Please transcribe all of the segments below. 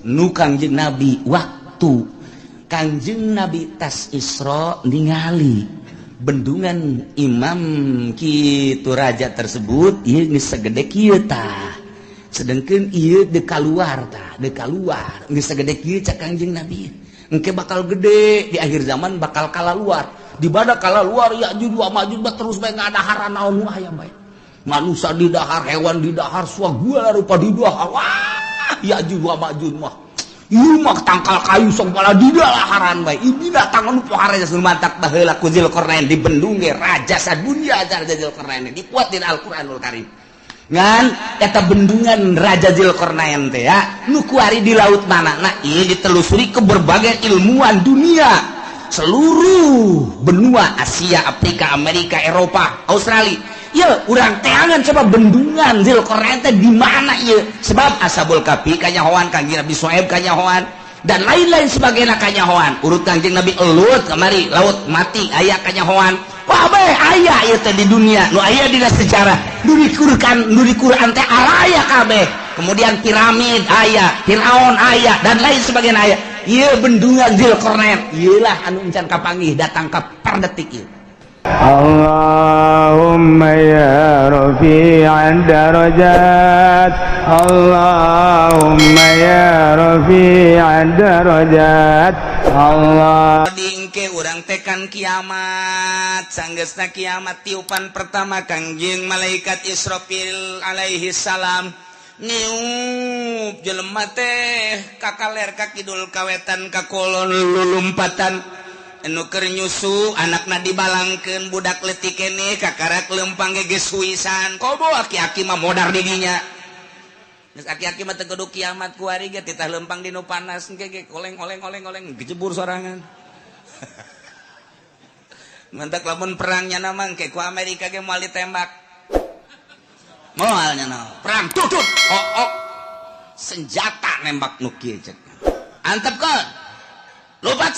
nu Kangjeng Nabi waktu Kangjeng Nabi tas Isra ningali bendungan imam kitu raja tersebut ieu geus sagede kieu tah sedengkeun ieu de kaluar geus sagede kieu cak Kangjeng Nabi engke bakal gede di akhir zaman bakal kalaluar di bada kalaluar Ya'juj wa Ma'juj terus bae ngadaharan naon aya bae manusia di dahar hewan di dahar suagua rupa di dahar wah Ya'juj wa Ma'juj mah ieu mah tangkal kayu sok pala di daharan bae ieu datang anu pohara sun mantak baheula ku Zulkarnain di bendung ge raja sadunya raja Zulkarnain dikuat di Al-Qur'anul Karim ngan eta bendungan raja Zulkarnain teh ya nu kuari di laut manana ieu ditelusuri ke berbagai ilmuwan dunia seluruh benua Asia, Afrika, Amerika, Eropa, Australia. Ya, urang teangan coba bendungan Zulkarnain teh di mana ieu? Sebab Ashabul Kahfi kanyahoan Kangjeng Nabi Syuaib kanyahoan dan lain-lain sebagainya kanyahoan. Urut Kangjeng Nabi Elut kamari laut mati aya kanyahoan. Wah bae aya ieu teh di dunia. Nu aya dina sejarah. Nu di Quran teh aya kabeh. Kemudian piramid aya, Firaun aya dan lain sebagainya aya. Ieu bendungan Zulkarnain. Ieulah anu encan kapanggih datang ka perdetik ieu. Allahumma ya rafi'ad darajat Allahumma ya rafi'ad darajat Allah dingke urang tekan kiamat sanggeusna kiamat tiupan pertama Kangjeng malaikat Israfil alaihi salam niup jelema teh kakaler ka kidul kawetan ka kulon lulumpatan anu keur nyusu anakna dibalangkeun budak leutik keneh kakarak leumpang geus suisan kobo aki-aki mah modar di dinya geus aki-aki mah teu kudu kiamat ku ari ge titah leumpang di nu panas ge oleng gejebur sorangan mentak lamun perangnya nama ke ku Amerika ge moal ditembak moalnya naon perang tutut senjata nembak nu kieu cek antep kan lupat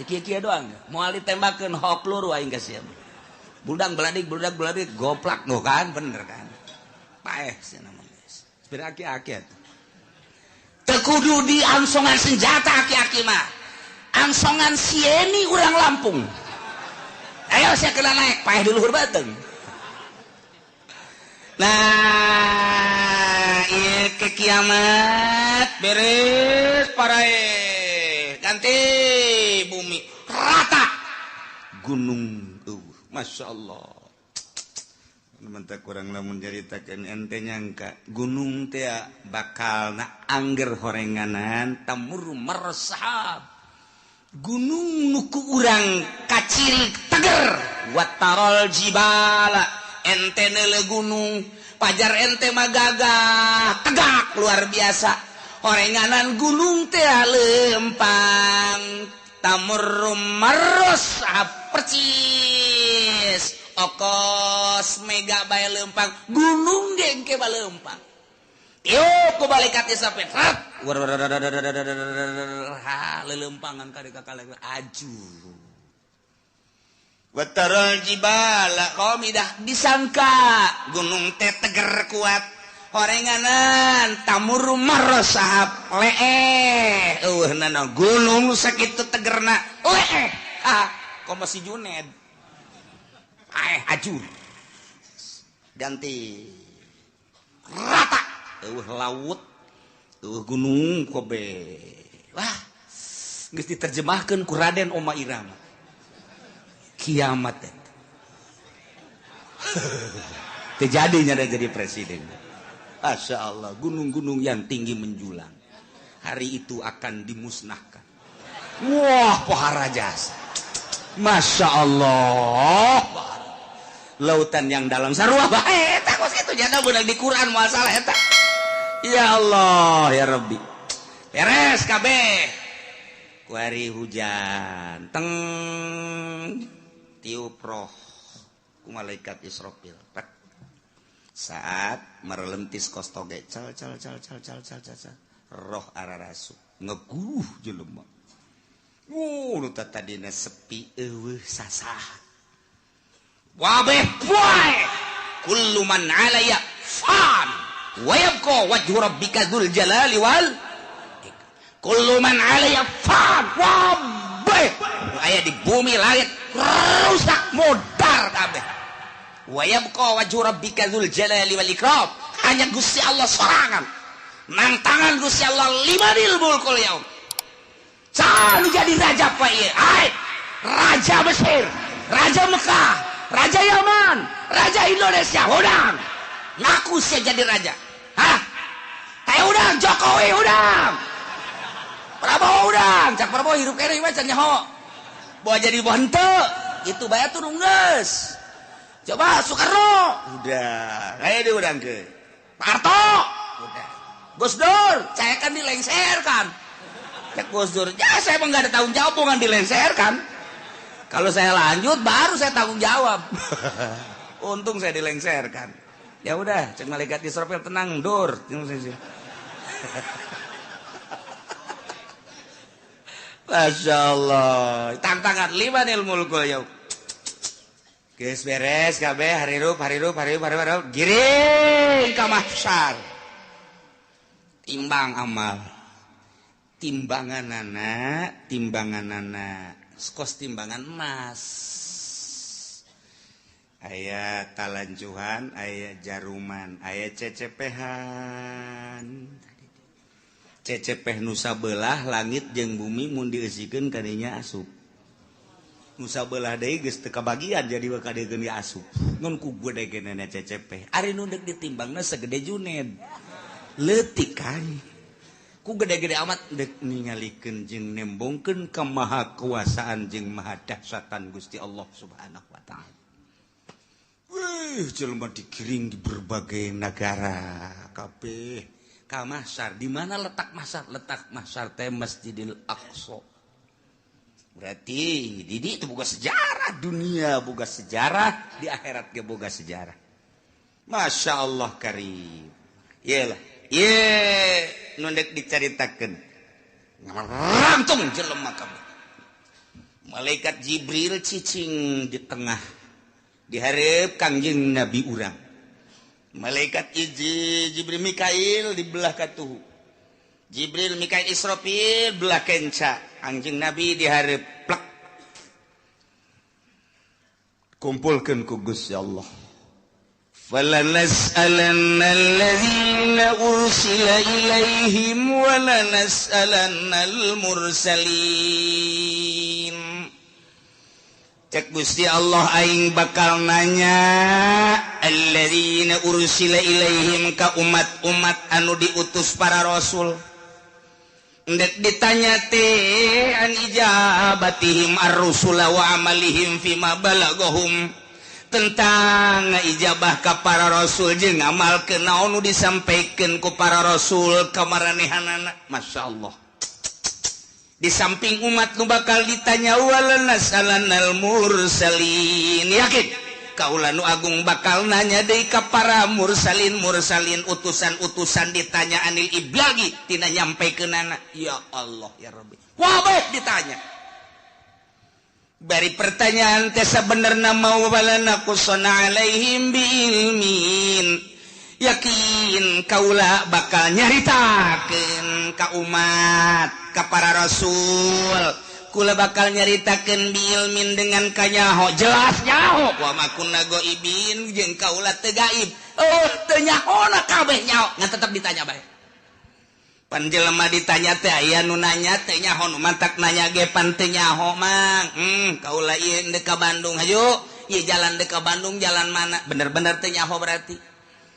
di kia doang moal ditembakkeun hok peluru aing geus sia budak beladik goplak no kan bener kan paeh cenah mah geus sepira aki-aki atuh teu kudu diangsongan senjata aki-aki mah angsongan sieni urang Lampung ayo sia kena naik paeh di luhur bateung nah ieu ke kiamat beres parae ganti bumi rata gunung Masya Allah mentak kurang lamun jaritakeun ente nyangka gunung teh bakal na angger horenganan tamur meresap gunung nuku urang kaciri teger watarol jibala ente neule gunung pajar ente mah gagah tegak luar biasa horenganan gunung teh leumpang tamurum maros percis okos mega bae leumpang gunung gengke bae leumpang yuk ku balikat isapet lelempangan kade kakaleng aju watarol jibala qamidah disangka gunung teh teger kuat horenganan tamur marosahap leeh nana gunung sakitu tegerna leeh kok masih Juned ajur ganti rata laut gunung kobe wah geus diterjemahkeun ku Raden Oma Irama kiamat terjadinya jadi presiden. Masya Allah, gunung-gunung yang tinggi menjulang hari itu akan dimusnahkan. Wah, pohara jasa. Masya Allah, lautan yang dalam sarua bae eta kos kitu jana beunang di Quran masalah eta. Ya Allah, ya Rabbi. Beres kabeh. Kuari hujan, teng tiup roh ku malaikat Israfil. Saat merelentis kostoge cal roh ararasu ngeguh jelema nu tadina sepi eueuh sasah wabeh poe kullu man alaya fan wa yabqa wajhu rabbika dzul jalali wal kullu man 'alaiha fan wabeh aya di bumi langit rusak modar kabeh wa yabqa wajhu rabbika dzul jalali wal ikram hanya Gusti Allah sorangan nang tangan Gusti Allah limanil mulkul yaum can jadi raja apa ieu ai raja Mesir raja Mekah raja Yaman raja Indonesia udang ngaku sia jadi raja hah ayo udang Jokowi udang Prabowo udang cak Prabowo hirup kene mah can nyaho bawa jadi henteu itu bayar tuh geus coba Soekarno udah ayo di udang ke Pak Harto udah Gus Dur saya kan dilengserkan cek Gus Dur ya saya emang gak ada tanggung jawab bukan dilengserkan kalau saya lanjut baru saya tanggung jawab untung saya dilengserkan ya udah cek malaikat Israfil tenang Dur Masya Allah tantangan limanil mulkul yaum geus beres kabeh harirup giring ka mahsyar timbang amal timbanganana skos timbangan emas aya talanjuhan aya jaruman aya cecepehan cecepeh nusa belah langit jeung bumi mun dieusikeun ka dinya asup nusa belah deui geus teu kabagian jadi kadegeun di asup ngun ku gede genana cecepeh ari nu deuk ditimbangna segede Juned leutik kan ku gede-gede amat deuk ningalikeun jeung nembongkeun ka maha kuasaan jeung maha dahsyatan Gusti Allah Subhanahu wa taala. Wih, jelema digiring di berbagai negara kabeh ka mahsyar. Di mana letak mahsyar? Letak mahsyar teh Masjidil Aqsa. Berarti di dieu teh boga sejarah, dunia boga sejarah, di akhirat ge boga sejarah. Masya Allah karim. Iyalah. Ye nundek dicaritakeun rantung jelema kabeh malaikat Jibril cicing di tengah di hareup Kangjeng Nabi urang malaikat Jibril Mikail di belah katuhu Jibril Mikail Israfil belah kenca Kangjeng Nabi di hareup plek kumpulkeun ku Gusti Allah فَلَنَسْأَلَنَّ الَّذِينَ أُرْسِلَ إِلَيْهِمْ وَلَنَسْأَلَنَّ الْمُرْسَلِينَ cek Gusti Allah aing bakal nanya alladzina ursila ilaihim ka umat-umat anu diutus para rasul ndek ditanya teh an ijabatihim ar-rusula wa amalihim fima balagahum tentang ijabah ka para rasul jeung amal kenaon nu disampaikeun ku para rasul ka maranehanana masyaallah di samping umat nu bakal ditanya walanas'alannal mursalin yakin kaula nu agung bakal nanya deui ka para mursalin utusan-utusan ditanya anil iblagi tina nyampekeunana ya Allah ya Rabbi wabah ditanya bari pertanyaan teh sabenerna mau balana kusana alaihim biilmin yakin kaula bakal nyaritakeun ka umat ka para rasul kula bakal nyaritakeun biilmin dengan kanyaho jelas nyaho wa makunna ghaibin jeung kaula teu gaib teu nyahona kabeh nyaho ngan tetep ditanya bae pan jelema ditanya teh aya nu nanya teh nyaho nu mantak nanya ge pan teu nyaho mang kaula ieu deuk ka Bandung hayu ieu jalan deuk ka Bandung jalan mana bener-bener teu nyaho berarti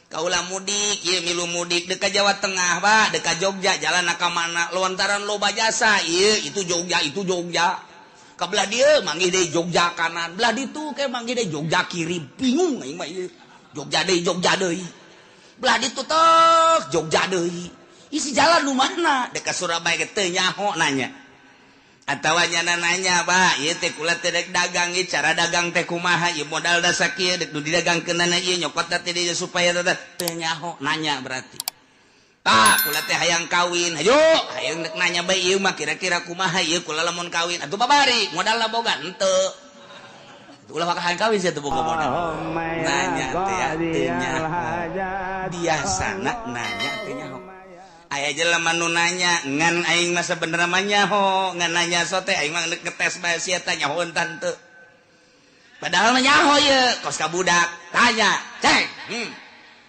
kaula mudik ieu milu mudik deuk ka Jawa Tengah ba deuk ka Jogja jalan ka mana lontaran loba jasa ieu itu Jogja ka belah dieu manggih deui Jogja kanan belah ditu ke manggih deui Jogja kiri bingung aing mah ieu Jogja deui belah ditu teh Jogja deui isi jalan nu mana dekat Surabaya teu nyaho nanya atawa nyana nanya ba ieu teh kula teh dek dagang ieu cara dagang teh kumaha ieu modal da sakieu dek nu didagangkeunana ieu nyokot teh dieu supaya teu nyaho nanya berarti kula teh hayang kawin hayu hayang dek nanya bae ieu mah kira-kira kumaha ieu kula lamun kawin atuh babari modalna boga henteu ulah bakal hayang kawin sia teu boga modal nanya teh ya teu nyaho biasana nanya teu nyaho aya jelema nu nanya ngan aing mah sebenarnya mah nyaho ngan nanya sote aing mah ngetes bae sia teh nyahoeun tante padahal mah nyaho ye kos ka budak tanya cek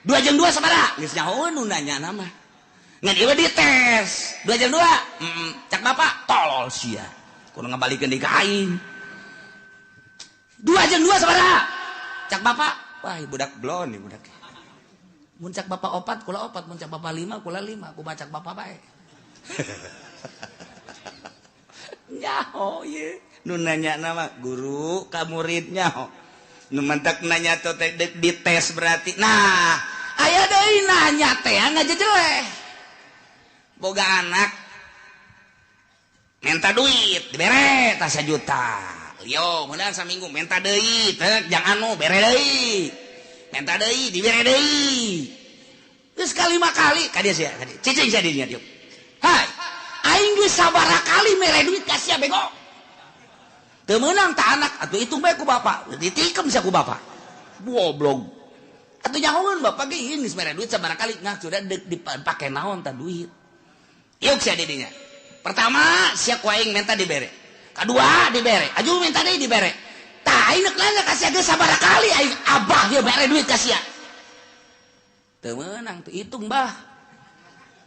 2 jeung 2 sabaraha geus nyahoeun nu nanya nama ngan ieu dites 2 jeung 2 cak bapak tolol sia kudu ngabalikeun deui ka aing 2 jeung 2 sabaraha cak bapak wah budak blon nih budak mun cak bapak 4 kula 4 mun cak bapak 5 kula 5 kumaha cak bapak bae nyaho ye nu nanya nama guru ka muridnya nu mentak nanya teh dites berarti nah aya deui nanya teh ngajejeleh boga anak minta duit dibere tas 1 juta yo meunang saminggu minta deui teh jang anu bere deui minta deui dibere deui geus kalima kali ka dieu sia cicing sia dinya dieu hai aing geus sabaraha kali mere duit ka sia bego teu meunang tah anak atuh hitung bae ku bapak ditikem sia ku bapak goblok atuh nyahoeun bapak ge geus mere duit sabaraha kali ngah sudah dipake naon tah duit ieu sia didinya pertama sia ku aing minta dibere kedua dibere aju minta deui dibere tah aing nanya ka sia geus sabaraha kali aing abah dia bere duit ka sia teu meunang teu hitung bah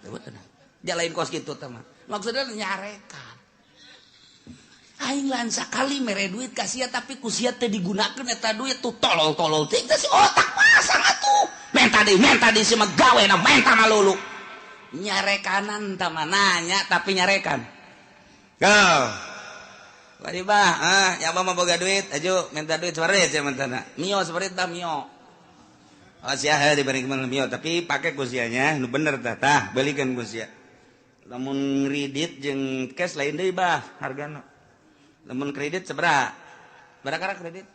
teu meunang jalain kos kitu teh mah maksudna nyarekan aing lain sakali mere duit ka sia tapi ku sia teh digunakeun eta duit tuh tolol-tolol teh si otak pasang atuh menta deui si mah gawena menta malulu nyarekanan tah mah nanya tapi nyarekan go Wadi bah, ya abah mah boga duit, ajo minta duit separit ya mentana. Mio separit tah mio. Oh sia dibanding kemana mio, tapi pakai kusianya, nu bener tah, belikan kusia. Lamun kredit jeung cash lain deui bah, hargana. Lamun kredit sabaraha? Barakara kredit?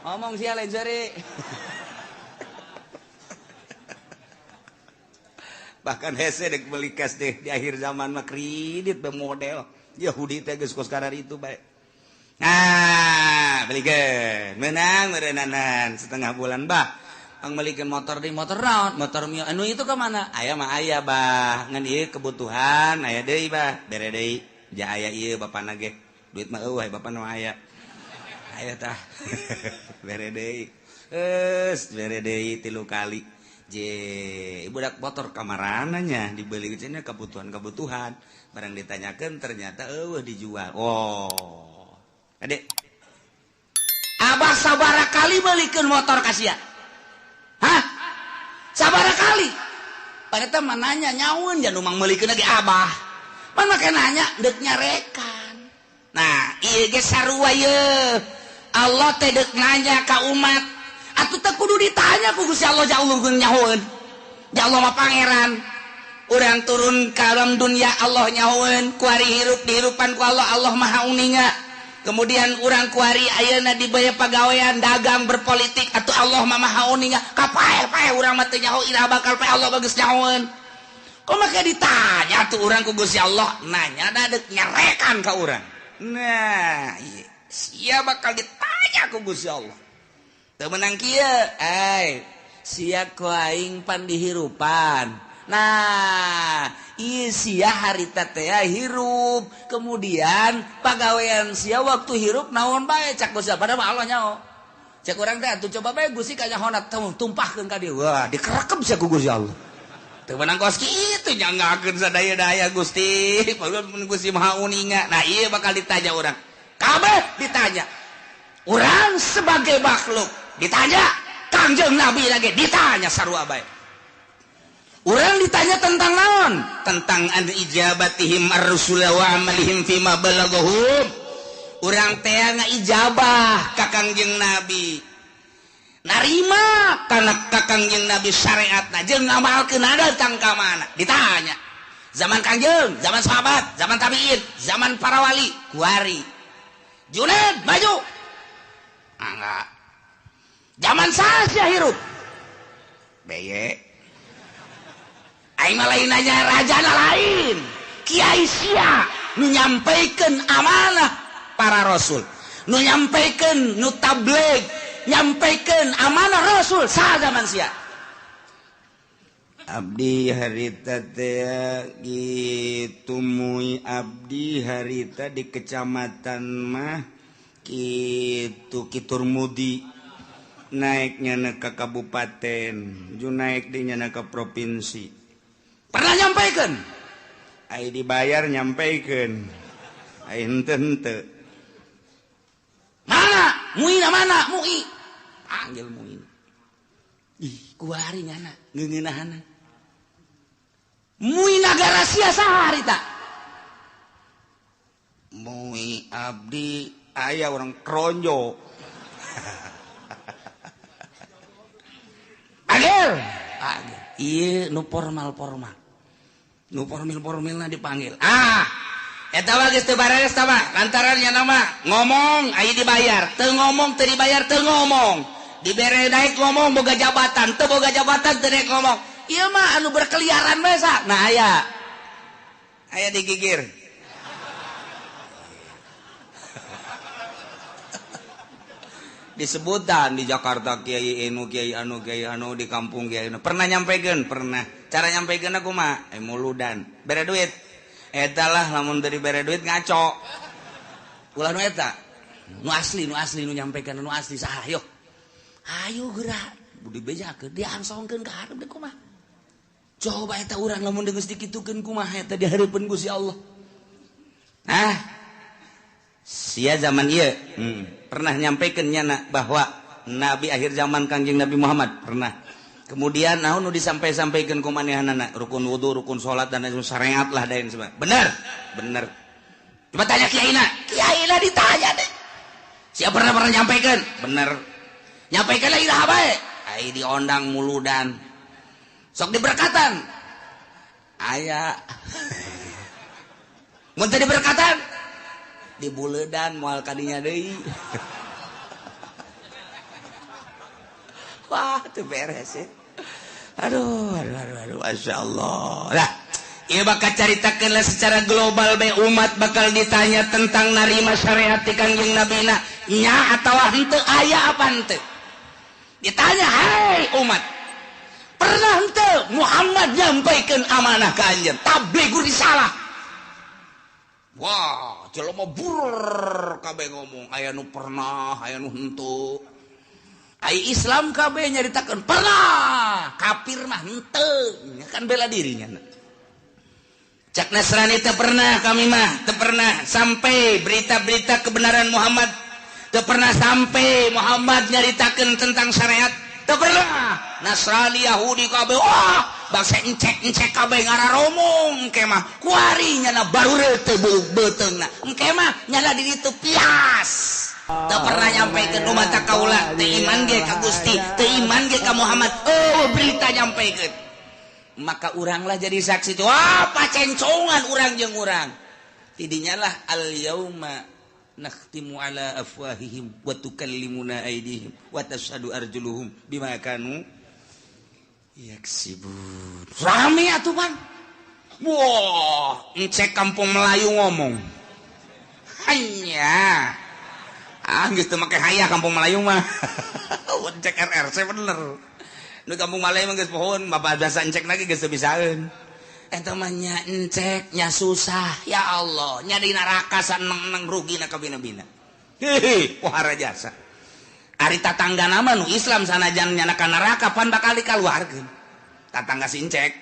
Ngomong sia lain sari. Bahkan hese dek beli cash deh di akhir zaman mah kredit bermodel. Yahudi teh geus kos karar itu bae. Nah, belikeun. Meunang meureunanan setengah bulan bah. Ang belikeun motor deui motor naon? Motor Mio. Anu itu ka mana? Aya mah aya bah. Ngan ieu kebutuhan aya deui bah. Bere deui. Ja aya ieu bapana ge. Duit mah eueuh bapana mah aya. Aya tah. Bere deui. Bere deui 3 kali. Budak motor kamarana nya dibeli cenah kebutuhan barang ditanyakan ternyata dijual. Oh adek abah sabaraha kali belikeun motor ka sia hah sabaraha kali paneta mah nanya nyaun jan umang meulikeun lagi abah pan make nanya deuk nyarekan nah ieu ge sarua ye Allah teh deuk nanya ka umat atuh teh kudu ditanya ku Gusti Allah jauh nyahoeun. Ja Allah mah pangeran. Urang turun ka alam dunia Allah nyahoeun, kuari hirup dihirupan ku Allah, Allah Maha Uninga. Kemudian urang kuari ayeuna di baya pagawean dagang berpolitik atuh Allah mah Maha Uninga. Kapae urang mah teu nyaho ira bakal pae Allah bageus nyahoeun. Kok make ditanya tuh urang ku Gusti Allah nanya da deuk nyarekan ka urang. Nah, ieu sia bakal ditanya ku Gusti Allah. Teu menang kieu, sia ku aing pan dihirupan. Nah, ieu sia harita teh hirup. Kemudian pagawean sia waktu hirup naon bae cak Gusti padahal mah Allah nyaho. Cak urang teh atuh coba bae Gusti ka nyahona tumpahkeun ka dieu. Wah, dikerekem sia ku Gusti Allah. Teu menang kos kitu nyanggakeun sadaya-daya Gusti. Pagawean Gusti Maha Uninga. Nah, ieu bakal ditanya urang. Kabeh ditanya. Urang sebagai makhluk ditanya, Kangjeng Nabi lagi ditanya sarua bae. Urang ditanya tentang naon? Tentang an ijabatihim ar-rusul wa amalihim fima balaghahum. Urang teh ngaijabah ka Kangjeng Nabi. Narima kana ka Kangjeng Nabi syariatna jeung ngamalkeun datang ka mana? Ditanya. Zaman Kangjeng, zaman sahabat, zaman tabi'in, zaman para wali, kuari. Junaid maju. Enggak. Zaman saja hirup. Beye. Aing mah lain nanya rajana lain. Kiai sia nu nyampaikeun amanah para rasul. Nu nyampaikeun nu tabligh, nyampaikeun amanah rasul sa zaman sia. Abdi harita teh gitu mui abdi harita di kecamatan mah gitu Kiturmudi naiknya na ke kabupaten ju naik dinya na ke provinsi pernah nyampaikan ai dibayar nyampaikan ai henteu mana mui na mana mui panggil mui ih kuari nyana ngeungeunahana mui nagara sia saharita mui abdi aya orang kronjo agel iya nu formal nu formal dipanggil eta mah geus teu bares tah mah lantaran nya nama ngomong aya dibayar teu ngomong teu dibayar teu ngomong dibere naik ngomong boga jabatan teu boga jabatan teu naik ngomong ieu mah anu berkeliaran we sa nah aya digigir disebutan di Jakarta kiai anu di kampung kiai pernah nyampaikan pernah cara nyampaikan aku mah muludan bere duit eta lah lamun dari bere duit ngaco ulah nu eta nu asli nu nyampaikan nu asli saha ayo gerak budi bejakeun diangsongkeun ka hareup deuk kumaha coba eta urang lamun geus dikitukeun kumaha eta di hareupeun Gusti Allah nah sia zaman ieu pernah nyampaikan nyana bahwa Nabi akhir zaman Kangjeng Nabi Muhammad pernah kemudian naon nu disampaikan ku manehanana rukun wudu rukun salat dan syariat lah dain sebab bener coba tanya kiaina ditanya deh siapa pernah nyampaikan bener nyampaikan lagi dah bae ai diondang muludan sok diberkatan aya mun teu diberkatan dibuledan moal kadinya deui wah teu beres ya aduh Masya Allah lah ieu bakal caritakeun lah secara global be umat bakal ditanya tentang narima syariat ti Kangjeng Nabi na nya atawa henteu aya apa henteu ditanya hai umat pernah henteu Muhammad nyampaikeun amanah ka anjeun tabligh risalah wah jelema bur kabeh ngomong aya nu pernah aya nu henteu ai Islam kabeh nyaritakeun pernah kafir mah henteu kan bela dirinya cak Nasrani teu pernah kami mah teu pernah sampai berita-berita kebenaran Muhammad teu pernah sampai Muhammad nyaritakeun tentang syariat teu pernah Nasrani Yahudi kabeh wah bangsa encek kabeh ngararomong engke mah kuari nyana baru teu beuteungna engke mah nyana di ditu pias teu pernah nyampaikeun umat kaula teu iman ge ka Gusti teu iman ge ka Muhammad berita nyampaikeun maka uranglah jadi saksi tuh wah pacencongan urang jeung urang tidinya lah al yauma nakhtimu ala afwahihim wa tukallimuna aydihim wa tashhadu arjuluhum bima kanu yaksibun rame atuh pan wah encek kampung Melayu ngomong hanya geus teu make hayah kampung Melayu mah encek RRC bener nu kampung Melayu mah geus pohon bapak bahasa encek lagi geus teu bisaeun eta mah nya encek nya susah ya Allah nya di neraka saneng rugina ka bina-bina wah rajasa ari tatanggana mah nu Islam sanajan nyana ka neraka pan bakal dikaluarkeun tatangga si encek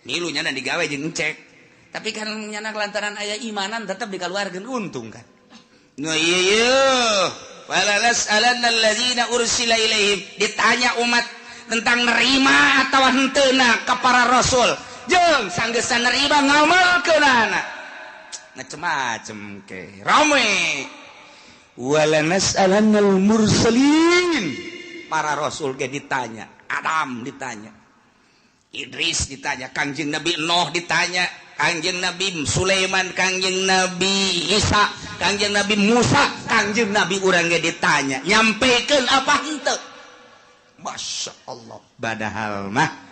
milunya dan digawe jeung encek tapi kan nyana lantaran aya imanan tetep dikaluarkeun untung kan no iya walalas alanna alladzina ursila ilaihim ditanya umat tentang nerima atawa henteuna ka para rasul jeung sanggeus nerima ngamalkeunana macem-macem ke rame wala nas'alannal mursalin para rasul ge ditanya Adam ditanya Idris ditanya Kangjeng Nabi Nuh ditanya Kangjeng Nabi Sulaiman Kangjeng Nabi Isa Kangjeng Nabi Musa Kangjeng Nabi urang ge ditanya nyampaikeun apa henteu Masya Allah padahal mah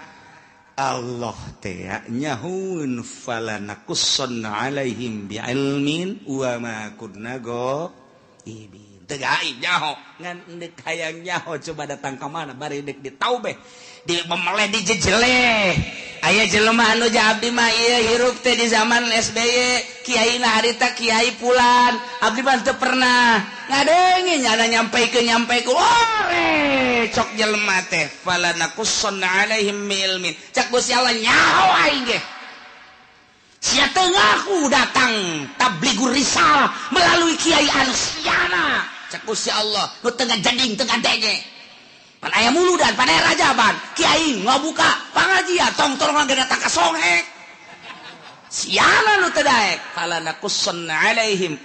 Allah teh nyahun falanakussanna alaihim bi'ilmin wa ma kunna ghaibin tegaib nyaho ngan dek hayang nyaho coba datang ke mana bari dek ditaubeh di memeleh di jejele aya jelema anu ja abdi mah ieu hirup teh di zaman SBY kiaina harita kiai pulan abdi mah teu pernah ngadengi nyana nyampeikeun ore cok jelema teh falanakussanna alaihim ilmin cak Gusti Allah nyaho aing ge sia teu ngaku datang tablighur risalah melalui kiai anu siana cak Gusti Allah nu teu ngajading teu ngadenge pan aya muludan pan aya rajaban kiai ngabuka pangajian tong-tong ge datang ka songek siana nu teu daek falanakussanna alaihim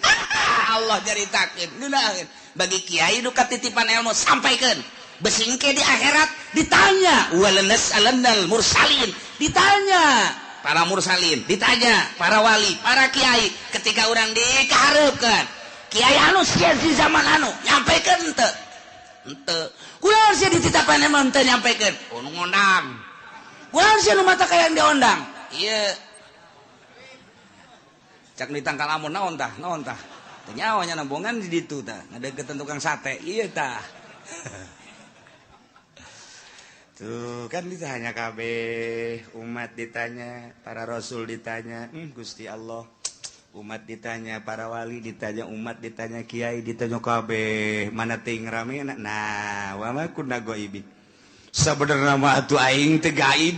Allah jaritakeun neunaeun bagi kiai nu katitipan ilmu sampaikeun besingke di akhirat ditanya walanas'alannal mursalin ditanya para mursalin ditanya para wali para kiai ketika orang dikahareukeun kiai anu sia di zaman anu nyampaikeun henteu kunaon sia dititapan emang teu nyampaikeun nu ngondang kunaon sia nu mata kayang diondang ieu cak ditangkal amun naon tah teu nyawa nya nambongan di ditu tah ngadeukeutan tukang sate ieu tah tuh kan ditanya kabeh umat ditanya para rasul ditanya Gusti Allah umat ditanya para wali ditanya umat ditanya kiai ditanya kabeh mana teuing ramena nah wa ma kunna ghaibin sabenerna mah atuh aing teu gaib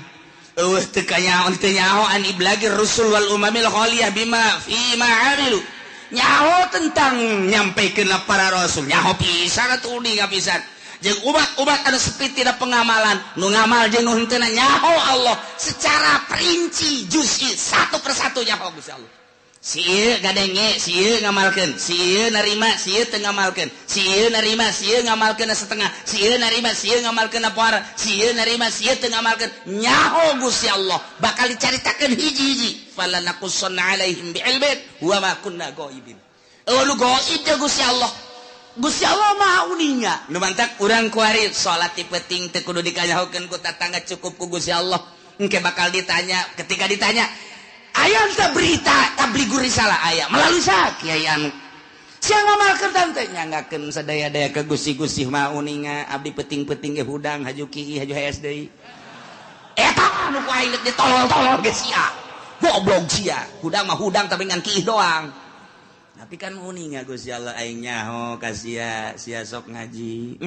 eueuh teu kanyaho teu nyaho an iblagir rusul wal umamil khaliyah bima fi ma amilu nyaho tentang nyampaikeun para rasul nyaho pisan atuh uning pisan jeung umat-umat anu sepi tina pengamalan nu ngamal jeung nu henteu nyaho Allah secara perinci juz'i satu persatu nyaho Gusti Allah sieu gadenge sieu ngamalkeun sieu narima sieu teu ngamalkeun sieu narima sieu ngamalkeun setengah sieu narima sieu ngamalkeun poara sieu narima sieu teu ngamalkeun nyaho Gusti Allah bakal dicaritakeun hiji-hiji falanakussanna alaihim bi'ilmin wa ma kunna ghaibin lu ghaib teh Gusti Allah Gusti Allah maha uninga nu mantak urang kuari salat ti penting teu kudu dikanyahokeun ku tatangga cukup ku Gusti Allah engke bakal ditanya ketika ditanya aya teh berita tablighur risalah aya melalui saha kiai anu sia ngamalkeun tante nyanggakeun sadaya-daya ke Gusti mah uninga abdi penting-penting ge hudang haju kiai haju hayas deui eta nu ku aing ditolol-tolol ge sia goblok sia hudang mah hudang tapi ngan kiai doang tapi kan uninga Gusti Allah aing nyaho ka sia sok ngaji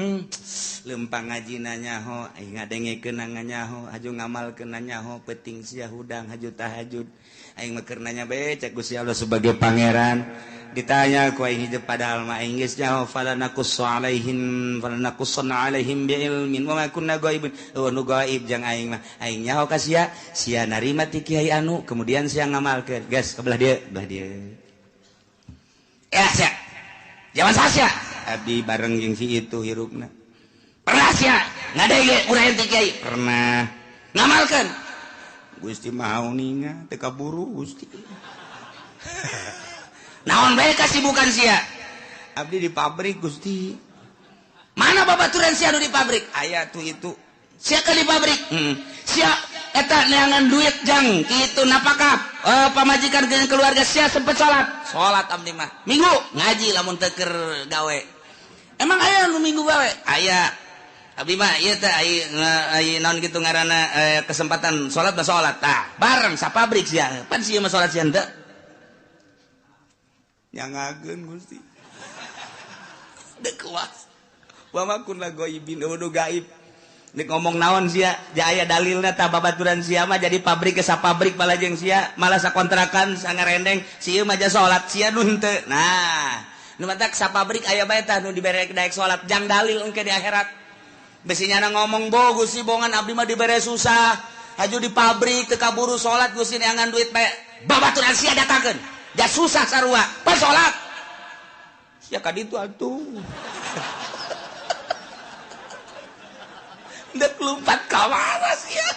lempang ngajina nyaho aing ngadengekeun nyaho haju ngamalkeun nyaho penting sia hudang haju tahajud aing mah keur nanya bae cek Gusti Allah sebagai pangeran ditanya ku aing hidup padahal mah aing geus nyaho falanakussanna alaihim bi'ilmin wa ma kunna ghaibin nu gaib jang aing mah aing nyaho ka sia narima ti kiai anu kemudian sia ngamalkeun geus ka belah dieu sia zaman sasya abdi bareng jeung si itu hirupna pernah sia ngadege urang ti kiai pernah ngamalkeun Gusti mah uninga teu kaburu Gusti naon bae kasibukan sia abdi di pabrik Gusti mana babaturan sia anu di pabrik aya tuh itu sia ka di pabrik sia eta neangan duit jang kitu napakah pamajikan jeung keluarga sia sempet salat abdi mah minggu ngaji lamun teu keur gawe emang aya nu minggu gawe aya abdi mah ieu teh ai naon kitu ngaranna kesempatan salat mah salat tah bareng sapabrik sia pan sia mah salat sia henteu nyangageun Gusti deu kuas wa ma kunna ghaibin nu gaib nek ngomong naon sia ja aya dalilna tah babaturan sia mah jadi pabrik ke sapabrik bala jeung sia malah sakontrakan sangarendeng sieu mah ja salat sia nu henteu nah nu matak sapabrik aya bae tah nu dibere daek salat jang dalil engke di akhirat besinya ngomong bogus sih bongan abdi mah dibere susah haju di pabrik teu kaburu salat Gusti neangan duit bae babaturan sia datangkeun ja susah sarua pas salat sia ka ditu atuh dek lompat ka mana sia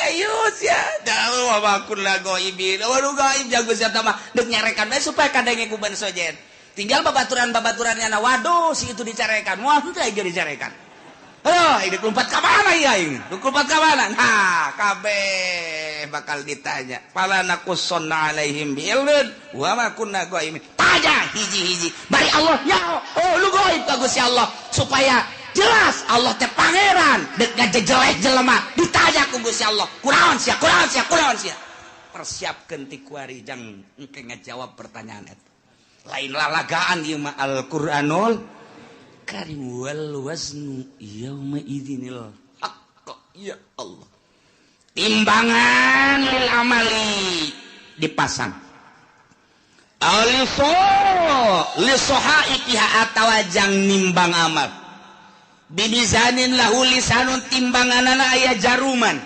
ayo sia dalu wabakun la goibin waduh gaib jago sia mah dek nyarekan bae supaya kadenge ku ban sojen tinggal babaturan-babaturannya na waduh si itu dicarekan moal teu aya dicarekan dek lompat ka mana ya aing dek lompat ka mana nah kabeh bakal ditanya falanakussanna alaihim bi'ilmin wa ma kunna ghaibin ditaja hiji-hiji bari Allah nyaho oh lu goib ka Gusti Allah supaya jelas Allah teh pangeran dek ngajejelek jelema ditaja ku Gusti Allah kunaon sia persiapkeun ti kuari jang engke ngajawab pertanyaan eta lain lalagaan ieu mah Al-Qur'anul Karim wal waznu yauma idzinil haqq ya Allah timbangan lil amali dipasang lisohaikiha atawa jang nimbang amal bibizanin lahu lisanun timbanganana aya jaruman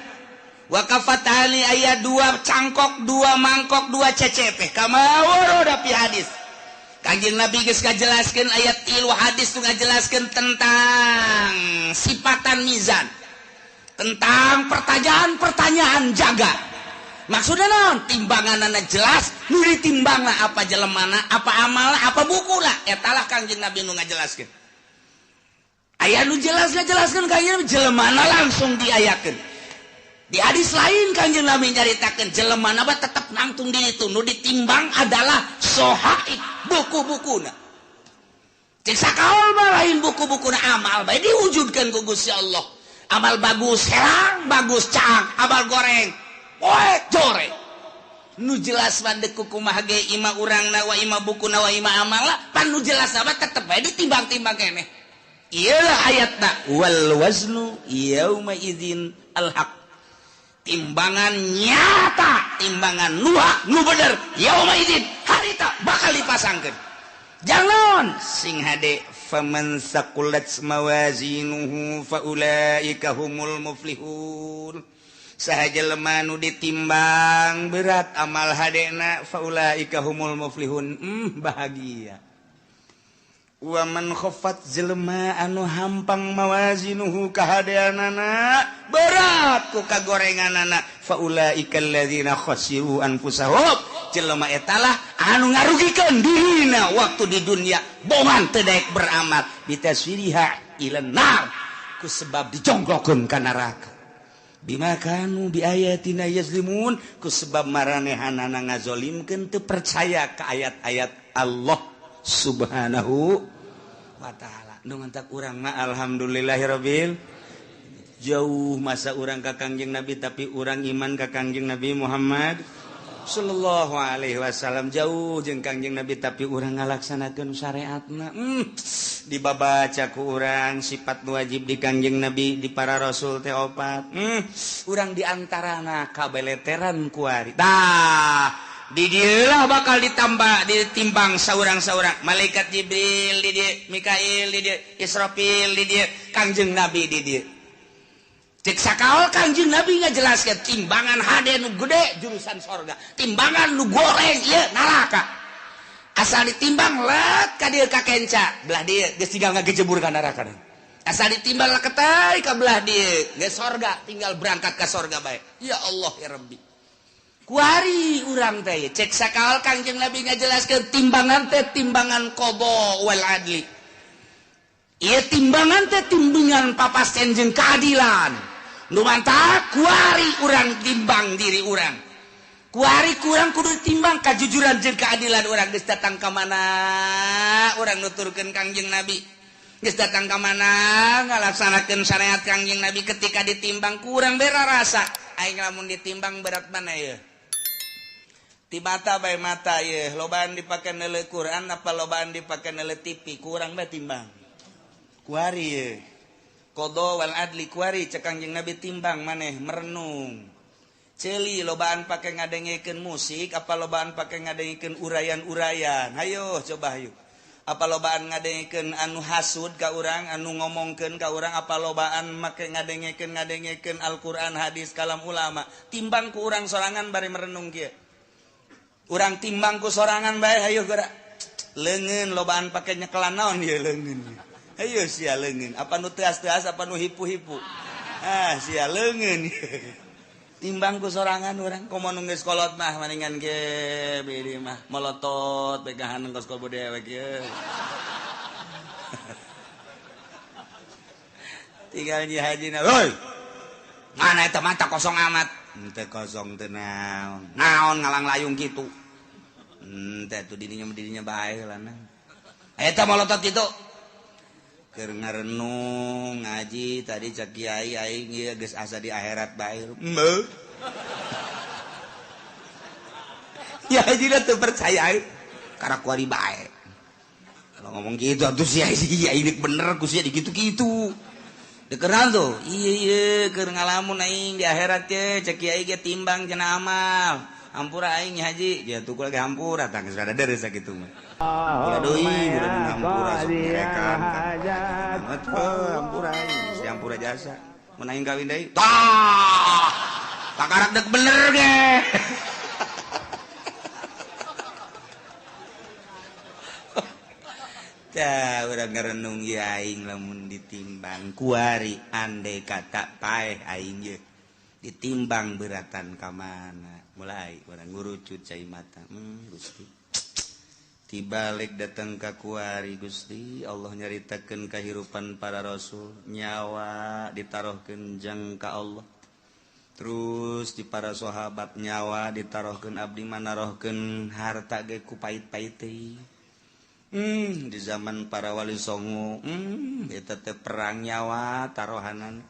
wakafatali aya 2 cangkok 2 mangkok 2 cecepeh kama waroda fi hadis Kanjeng Nabi geus ngajelaskeun ayat 3 hadis tu ngajelaskeun tentang sifatan mizan tentang pertanyaan jaga maksudnya non timbanganana jelas nu ditimbangna apa jelemana apa amalna apa bukuna etalah Kanjeng Nabi nu ngajelaskeun aya nu jelas ngajelaskeun Kanjeng Nabi jelemana langsung diayakeun di hadis lain Kanjeng Nabi nyaritakeun jelemana ba tetep nangtung di itu nu ditimbang adalah sohaib buku-bukuna cek sakaol mah lain buku-bukuna amal bae diwujudkeun ku Gusti Allah amal bagus herang bagus cang amal goreng poek jore nu jelas mandek kumaha ge ima urangna wa ima bukuna wa ima amala pan nu jelas apa tetep bae ditimbang-timbang keneh ieu ayatna wal waznu yauma idzin al haq timbangan nyata timbangan nu bener yauma idzin harita bakal dipasangkeun jangan sing hade faman saqulat mawazinuhu faulaika humul muflihun sahaja lemah nu ditimbang berat amal hadena faulaika humul muflihun bahagia wa man khaffat jelema anu hampang mawazinuhu kahadeanana berat ku kagorenganana faulaika alladzina khasiru anfusahum jelema etalah anu ngarugikeun dirina waktu di dunia bohong teu daek beramal bitaswiriha ilan nar ku sebab dijongklokeun ka neraka bima kanu bi ayatina yazlimun ku sebab maranehanana ngazolimkeun teu percaya ka ayat-ayat Allah subhanahu wa ta'ala nu ngantak urang mah alhamdulillahirabbil jauh masa urang ka Kangjeng Nabi tapi urang iman ka Kangjeng Nabi Muhammad sallallahu alaihi wasallam jauh jeung Kangjeng Nabi tapi urang ngalaksanakeun syariatna dibabaca ku urang sifat nu wajib di Kangjeng Nabi di para rasul teh 4 urang diantarana kabeleteran kuari tah di dieulah bakal ditimbang saurang-saurang malaikat Jibril di dieu Mikail di dieu Israfil di dieu Kangjeng Nabi di dieu cek sakaol Kangjeng Nabi ngajelaskeun timbangan hade nu gede jurusan sorga timbangan nu goreng ieu neraka asal ditimbang let ka dieu ka kenca belah dieu geus tinggal ngagejebur ka neraka asal ditimbang leketai ka belah dieu geus sorga tinggal berangkat ka sorga bae ya Allah ya Rabbi kuari urang teh cek sakaol Kangjeng Nabi ngajelaskeun timbangan teh timbangan qada wal adli ieu timbangan teh timbangan papasten jeung keadilan nu mantap kuari urang timbang diri urang kuari kurang kudu timbang kajujuran jeung keadilan urang geus datang ka mana urang nuturkeun Kangjeng Nabi geus datang ka mana ngalaksanakeun syariat Kangjeng Nabi ketika ditimbang kurang bera rasa aing lamun ditimbang berat mana ya ti mata bae mata ye lobaan dipake neuleuh Quran apa lobaan dipake neuleuh TV kurang bae timbang kuari ye qada wal adli kuari cek Kangjeng Nabi timbang maneh merenung ceuli lobaan pake ngadengekeun musik apa lobaan pake ngadengekeun urayan-urayan hayo coba hayo apa lobaan ngadengekeun anu hasud ka urang anu ngomongkeun ka urang apa lobaan make ngadengekeun Al-Qur'an hadis kalam ulama timbang ku urang sorangan bari merenung kieu urang timbang ku sorangan bae hayo geura leungeun lobaan pake nyekelan naon ieu leungeun hayo sia leungeun apa nu teas-teas apa nu hipu-hipu sia leungeun timbang ku sorangan urang komo nu geus kolot mah maningan ge beureum mah molotot pegahan engkos kol bodewek ye tinggal nyi hajina hoi mana eta mata kosong amat teu kosong teu naon ngalang layung kitu tuh dirinya baik lah nah. Eta malotot itu keur ngarenung ngaji tadi cek kiai aing ieu geus asa di akhirat bae. Ya haji teu percaya karena kuari bae. Kalau ngomong gitu atuh si ini bener ku sia dikitu-kitu. Dekeran tuh. Iya keur ngalamun aing di akhirat teh cek kiai ge timbang cenah amal. Hampura aing haji, ya tukul ge hampura tah geus rada deres sakitu mah. Ulah deui, udah hampura sok direkan. Hampura aing, si hampura jasa. Mun aing kawin deui. Tah. Pakarak dek bener ge. Tah urang ngarenung ieu aing lamun ditimbang kuari andai kata paeh aing ye. Ditimbang beratan ka mana? Mulai urang ngurucut cai mata. Gusti. Tibalik datang ka kuari Gusti, Allah nyaritakeun kahirupan para rasul, nyawa ditarohkeun jang ka Allah. Terus di para sahabat nyawa ditarohkeun abdi manarohkeun harta ge ku pait-pait teh. Di zaman para wali songo, eta teh perang nyawa tarohanan.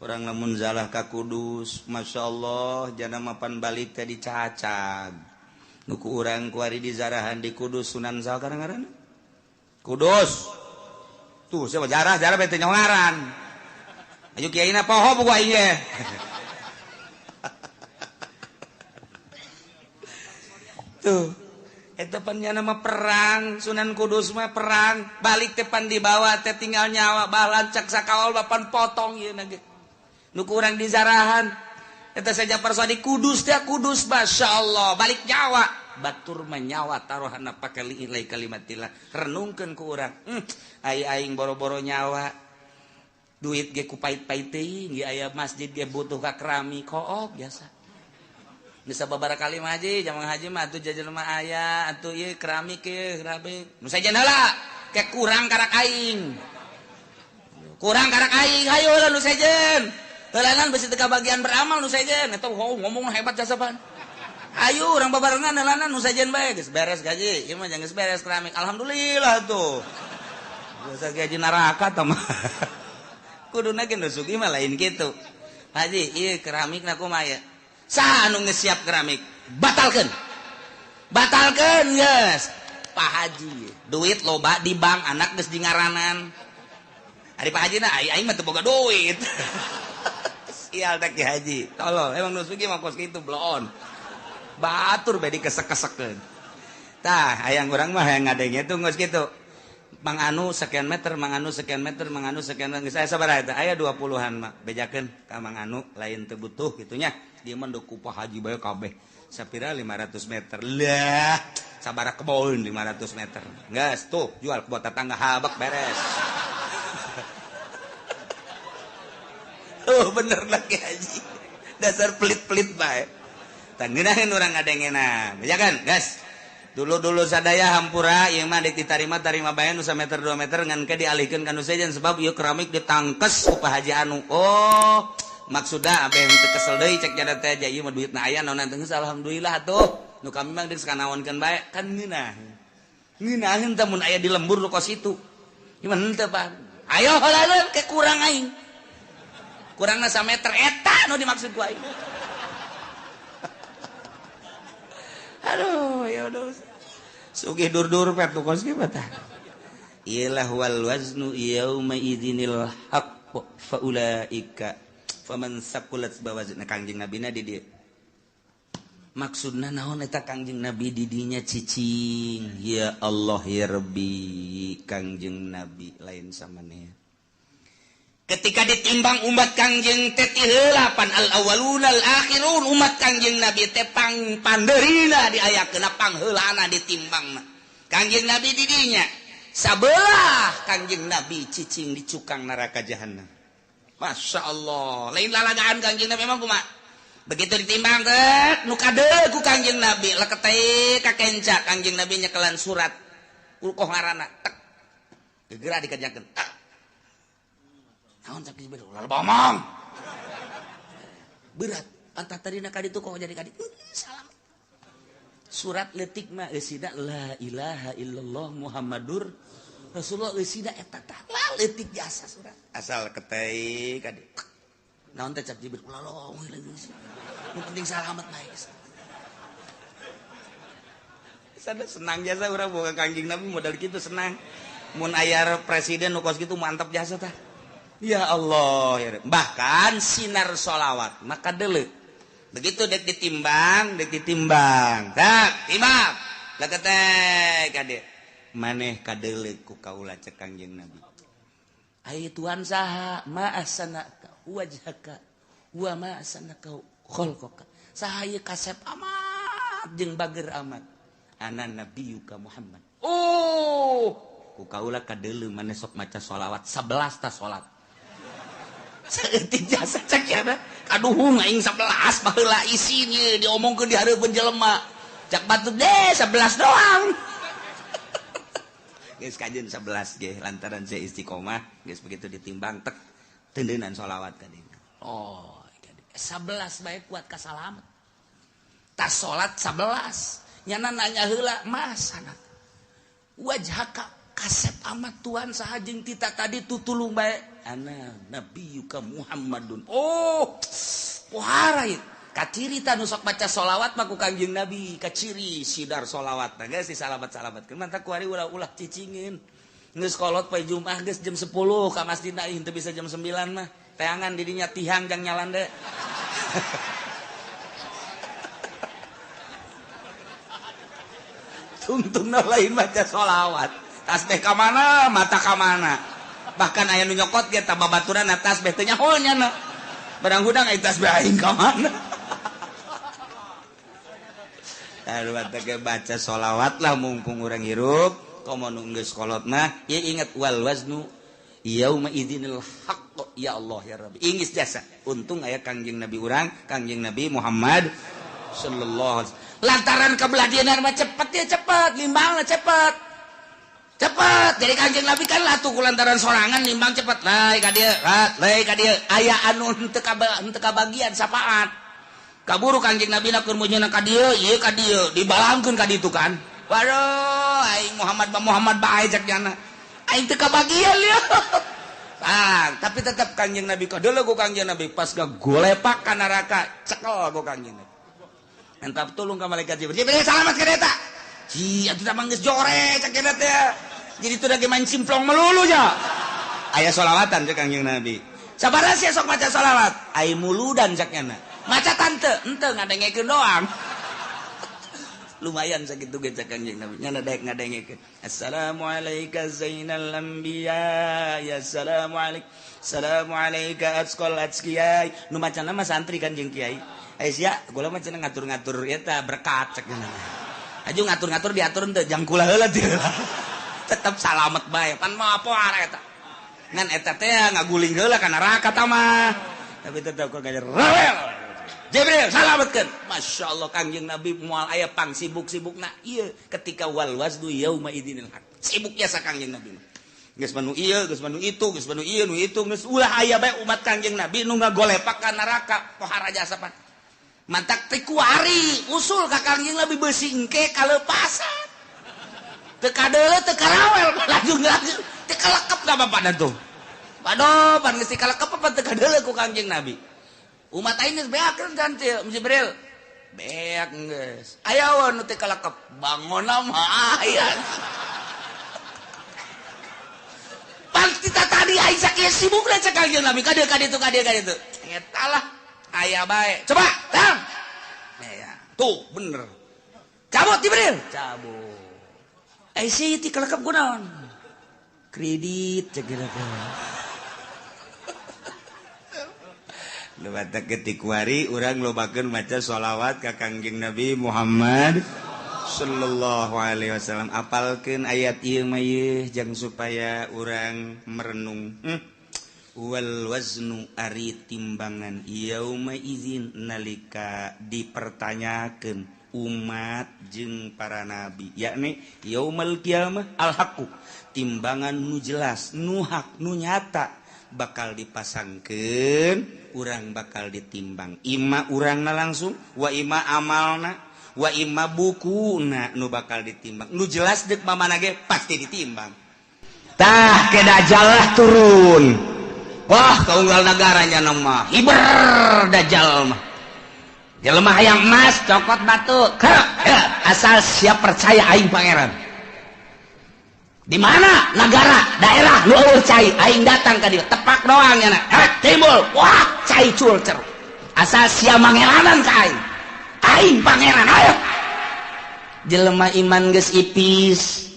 Urang lamun zalah ka Kudus, Masya Allah, jana mapan balik teh dicacag. Nuku urang kuari di zarahan di Kudus Sunan saha ngaran? Kudus. Tuh, siapa jarah bete ngaran. Ayo kiaina poho buku aing ge. Tuh. Eta pannya nama perang Sunan Kudus mah perang balik tepan dibawa teh tinggal nyawa balan cak sakaol bapan potong ieu nage nu kurang di zarahan eta saja persoa di Kudus teh Kudus masyaallah balik nyawa batur mah nyawa tarohanna pake liilai kalimatillah renungkeun ku urang aing boro-boro nyawa duit ge ku pait-pait teuing ge aya masjid ge butuh ka keramik koop biasa bisa babara kali haji jamang haji mah atuh jajan mah aya atuh ieu keramik ieu keramik nu sajen heula ke kurang karak aing hayo lah nu sajen heulanan bisi teu bagian beramal nu sajen eta ngomong hebat jasaban ayo urang babarengan heulanan nu sajen bae geus beres gaji ieu mah geus beres keramik alhamdulillah tuh biasa gaji neraka tah mah kuduna ge nu sugi mah lain kitu haji ieu keramikna kumaha ya saha anu geus siap keramik batalkeun geus Pak Haji duit loba di bank anak geus dingaranan ari Pak Haji na aing mah teu boga duit sial teh Ki Haji tolol emang nu sugi mah kos kitu bloon batur bae dikesek-kesekkeun tah hayang urang mah hayang ngadenge tuh geus kitu Mang anu sekian meter geus aya sabaraha eta aya 20-an mah bejakeun ka Mang anu lain teu butuh gitunya dia menduk Pak Haji bae kabeh sapira 500 meter lah sabaraha kebon 500 meter geus tuh jual ke buat tetangga habak beres bener lagi Haji dasar pelit-pelit bae tah ngeunaheun urang ngadengena bejakeun geus dulu sadaya hampura ieu mah ditarima bae nu sameter 2 meter ngan ke dialihkeun ka nu sejen sebab ieu keramik ditangkes ku Pak Haji anu maksudna abeh teu kesel deui cek jada teh ieu mah duitna aya naon teh alhamdulillah atuh nu kami mah geus kanaonkeun bae kan ngeunaheun teh mun aya di lembur nu kos itu ieu mah henteu Pak ayo heula ke kurang aing kurangna sameter eta nu dimaksud ku aing aduh ya udah sugih dur-dur pet nu kos ge tah iyalah wal waznu yauma idzinil haqq fa ulaika faman saqulat bawazna Kangjeng Nabi na di dieu maksudna naon eta Kangjeng Nabi di dinya cicing ya Allah ya Rabbi Kangjeng Nabi lain samaneh ketika ditimbang umat Kangjeng teh ti heula pan al awwalun al akhirun umat Kangjeng Nabi teh pandeurina diayakeun pangheulana ditimbangna Kangjeng Nabi di dinya sabelah Kangjeng Nabi cicing di cukang neraka jahanam Masya Allah lain lalagaan Kangjeng Nabi memang kumaha begitu ditimbang teh nu kadeu ku Kangjeng Nabi leket teh ka kenca Kangjeng Nabi nyekelan surat ulkoh ngaranna tek gegera dikajakeun naon cak dibedo lalu bomong berat antah tadina ka ditu kok jadi ka ditu salam surat letik mah eusina la ilaha illallah Muhammadur Rasulullah eusina eta tah letik jasa surat asal ketei kade naon teh cap Jibril ulah lagi yang penting selamat bae sada senang jasa urang boga Kangjeng Nabi modal kitu senang mun aya presiden nu kos kitu mantap jasa tah ya Allah ya bahkan sinar sholawat maka deuleu begitu dek ditimbang tak timbang leketeh kade maneh kadeuleu ku kaula cek Kangjeng Nabi ai Tuhan saha ma ahsanaka wajhaka wa ma ahsanaka khalqaka saha ieu kasep amat jeung bager amat ana nabiyuka Muhammad ku kaula kadeuleu maneh sok maca sholawat 11 ta salat seeutik jasa cek ya aduh aing 11 baheula isinya diomongkeun di hareupeun jelema cak batuk deh 11 doang geus kajeun 11 ge lantaran saya istiqomah geus begitu ditimbang tek teundeunan sholawat ka dieu 11 bae kuat ka salamet tas salat 11 nyana nanya heula mas anak wajhaka kasep amat Tuhan saha jeung tita tadi tutulung bae ana nabiyuka Muhammadun pohara ieu kaciri ta nu sok maca sholawat mah ku Kangjeng Nabi kaciri sidar sholawat tah geus disalabat-salabatkeun mantap ku ari ulah-ulah cicingin geus kolot poe Jumat geus jam 10 ka masjidna ih teu bisa jam 9 mah teangan di dinya tihang jang nyalan deui tungtungna lain maca sholawat tasbih ka mana mata ka mana bahkan aya nu nyokot ge ta babaturan tasbih teh nyaho nya barang hudang aya tasbih aing ka mana Aduh teh baca sholawat lah mumpung urang hirup komo nu geus kolot mah ieu inget wal waznu yauma idzinil haqq ya Allah ya Rabbi ingis jasa untung aya Kangjeng Nabi urang Kangjeng Nabi Muhammad sallallahu alaihi wasallam lantaran kabeladianan mah cepet ya cepet limbangna cepet jadi Kangjeng Nabi kan lah tuh lantaran sorangan nimbang cepet lai ka dieu aya anu teu kabagian sapaat kaburu Kangjeng Nabi na keur mujuna ka dieu ieu ka dieu dibalangkeun ka ditu kan waduh aing Muhammad bae cek jana aing teu kabagian lieu tapi tetap Kangjeng Nabi kadeuleu ku Kangjeng Nabi pas gagolepak ka neraka cekel ku Kangjeng Nabi entap tulung ka malaikat Jibril salamat ka eta atuh tah manggeus jore cek eta teh jadi itu lagi main simplong melulu ya aya sholawatan cek Kangjeng Nabi sabaraha sia sok maca sholawat ai muludan cekna maca tante henteu ngadengekeun doang lumayan sakitu ge cek Kangjeng Nabi nya daek ngadengekeun assalamu alayka zainal anbiya ya assalamu alayka atqal atqiyai nu macana mah santri kan jeung kiai sia gula mah cenah ngatur-ngatur eta berkat cekna aju ngatur-ngatur diatur teu jang kula heula teh tetap salamet bae pan mah poar eta ngan eta teh ngaguling heula ka neraka tah mah tapi tetap kok ngajar rewel Jibril salametkeun masyaallah Kangjeng Nabi moal aya pang sibuk-sibukna ieu ketika wal wazdu yauma idzinil haq sibuk jasa Kangjeng Nabi geus manu ieu geus manu itu geus manu ieu nu itu geus ulah aya bae umat Kangjeng Nabi nu ngagolepak ka neraka pohara jasa pan mantak teh kuari usul ka Kangjeng Nabi beusi engke kaleupasan teu kadeuleu teu karawel lanjut teu kalekep ka bapak tuh padoh pan geus kalekep apa teu kadeuleu ku Kangjeng Nabi umat aing geus beakeun kan Jibril beak geus aya wae nu teu kalekep bangona mah aya pan kita tadi aing sakieu sibukna cek Kangjeng Nabi ka dieu eta lah aya bae coba tang ya tuh bener cabut Jibril cabut sih ti kalekep kunaon kredit cek kira lu batak ketik wari urang lobakeun maca sholawat ka Kangjeng Nabi Muhammad sallallahu alaihi wasallam apalkeun ayat ieu mah ieu jang supaya urang merenung wal waznu ari timbangan yauma izin nalika dipertanyakeun umat jeung para nabi yakni yaumal qiyamah al haqu timbangan nu jelas nu hak nu nyata bakal dipasangkeun urang bakal ditimbang ima urangna langsung wa ima amalna wa imma bukuna nu bakal ditimbang nu jelas deuk mamana ge pasti ditimbang tah ke dajjal lah turun wah kaunggal negaranya nama hiber dajjal mah jelema hayang emas cokot batu asal siap percaya aing pangeran di mana negara daerah lu eueuh cai aing datang ka dieu tepak doang nya timbul wah cai culcer asal sia mangeranan ka aing pangeran ayo jelema iman geus ipis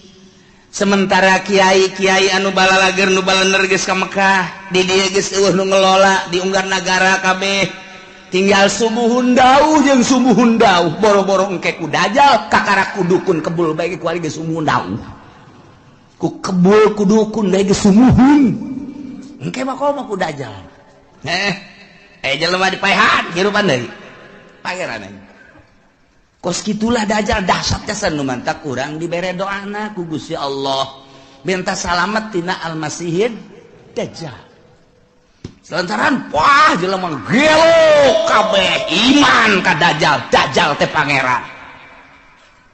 sementara kiai-kiai anu balalager nu balener geus ka Mekah di dieu geus eueuh nu ngelola di unggar nagara kabeh tinggal sumuhun dauh jeung sumuhun dauh boro-boro engke ku dajal kakara kudukun kebul bae ku ari geus sumuhun dauh ku kebul ku dukun bae geus sumuhun engke mah komo ku dajal jelema dipaehan hirupan deui pangeran aing kos kitulah dajal dahsyat jasan nu mantak urang dibere doana ku Gusti Allah minta salamet tina al-masihid dajjal selantaran wah jelema gelo kabeh iman ka dajjal teh pangeran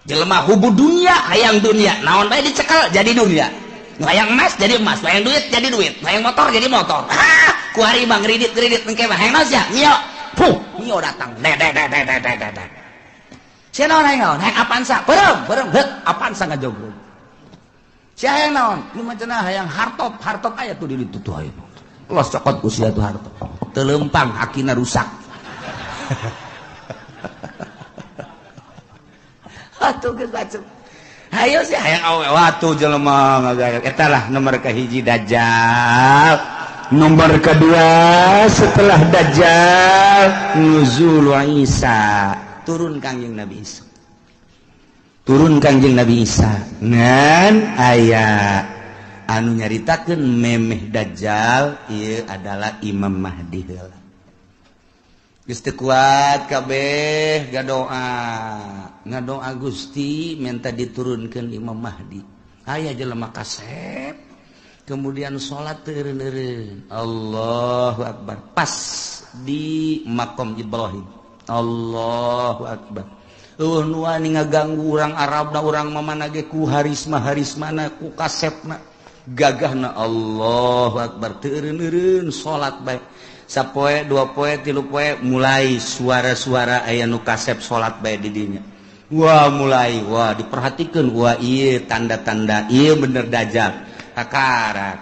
jelema hubu dunia hayang dunia naon bae dicekel jadi dunia nu hayang emas jadi emas hayang duit jadi duit hayang motor jadi motor ku hari bang kredit engke mah hayang naon sia mio mio datang sia naon hayang apansa berem apansa ngajogrog sia hayang naon ieu mah cenah hayang hartop aya tuh di ditu tuh aya los cokot ku sia tuh hartop teu leumpang akina rusak atuh geus bacem hayo sih hayang awe watu jelema ngagayok eta lah nomor kahiji dajjal nomor kedua setelah dajjal nuzul Isa turun kangjeng Nabi Isa ngan aya anu nyaritakeun memeh dajjal ieu adalah Imam Mahdi heula geus teu kuat kabeh ngadoa Gusti minta diturunkeun Imam Mahdi aya jelema kasep kemudian salat teureun-eureun Allahu Akbar pas di makom Ibrahim Allahu Akbar nu wani ngaganggu urang Arabna urang mamana ge ku harismana ku kasepna gagahna Allahu Akbar teureun-eureun salat bae sapoe dua poe tilu poe mulai suara-suara aya nu kasep salat bae di dinya mulai diperhatikeun ieu tanda-tanda ieu bener dajjal kakarak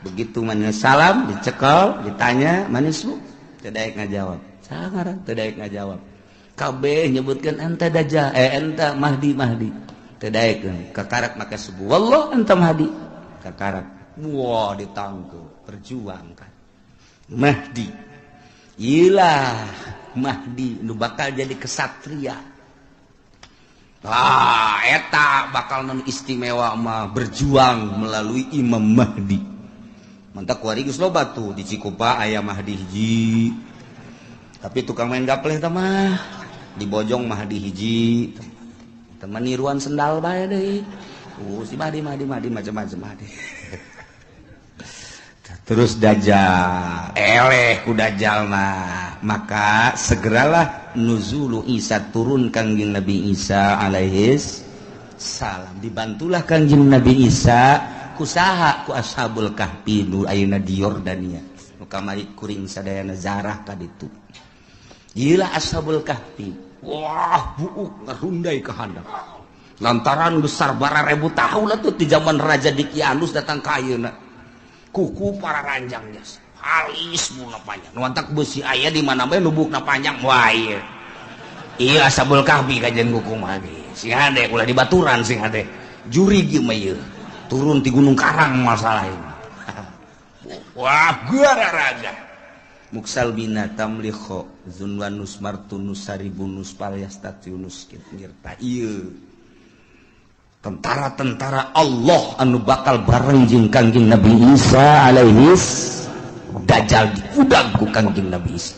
begitu mana salam dicekel ditanya manis lu teu daek ngajawab sangaran teu daek ngajawab kabeh nyebutkeun enta dajjal enta Mahdi teu daek kakarak make subuh wallah enta Mahdi kakarak ditangkeu perjuangkan Mahdi ilah Mahdi nu bakal jadi kesatria eta bakal non istimewa mah berjuang melalui Imam Mahdi mantap kuari geus loba tuh di Cikupa aya Mahdi hiji tapi tukang main gapleh teh mah di Bojong Mahdi hiji teman niruan sendal bae deui si Mahdi macam-macam Mahdi terus dajjal eleh ku dajjal maka segeralah nuzulu Isa turun kangjeng Nabi Isa alaihis salam dibantulah kangjeng Nabi Isa kusaha ku ashabul kahfi nu ayeuna di Yordania nu kamari kuring sadayana zarah ka ditu ieu ashabul kahfi wah buuk ngarundai ka handap lantaran besar bara 1000 tahun atuh di zaman Raja Dikianus datang ka ayeuna kuku para ranjangnya halis muna panjang nuantak besi aya di mana bae lubukna panjang wah iya ashabul kahfi kajian kuku mah sing hade ulah di baturan sing hade juri ieu mah ieu turun di Gunung Karang masalah ini wah gararaga muksal bina tamlikho zunwanus martunus saribunus palyastatiunus ngirta ieu tentara-tentara Allah anu bakal bareng jeung kangjeng Nabi Isa alaihis dajjal diudang ku kangjeng Nabi Isa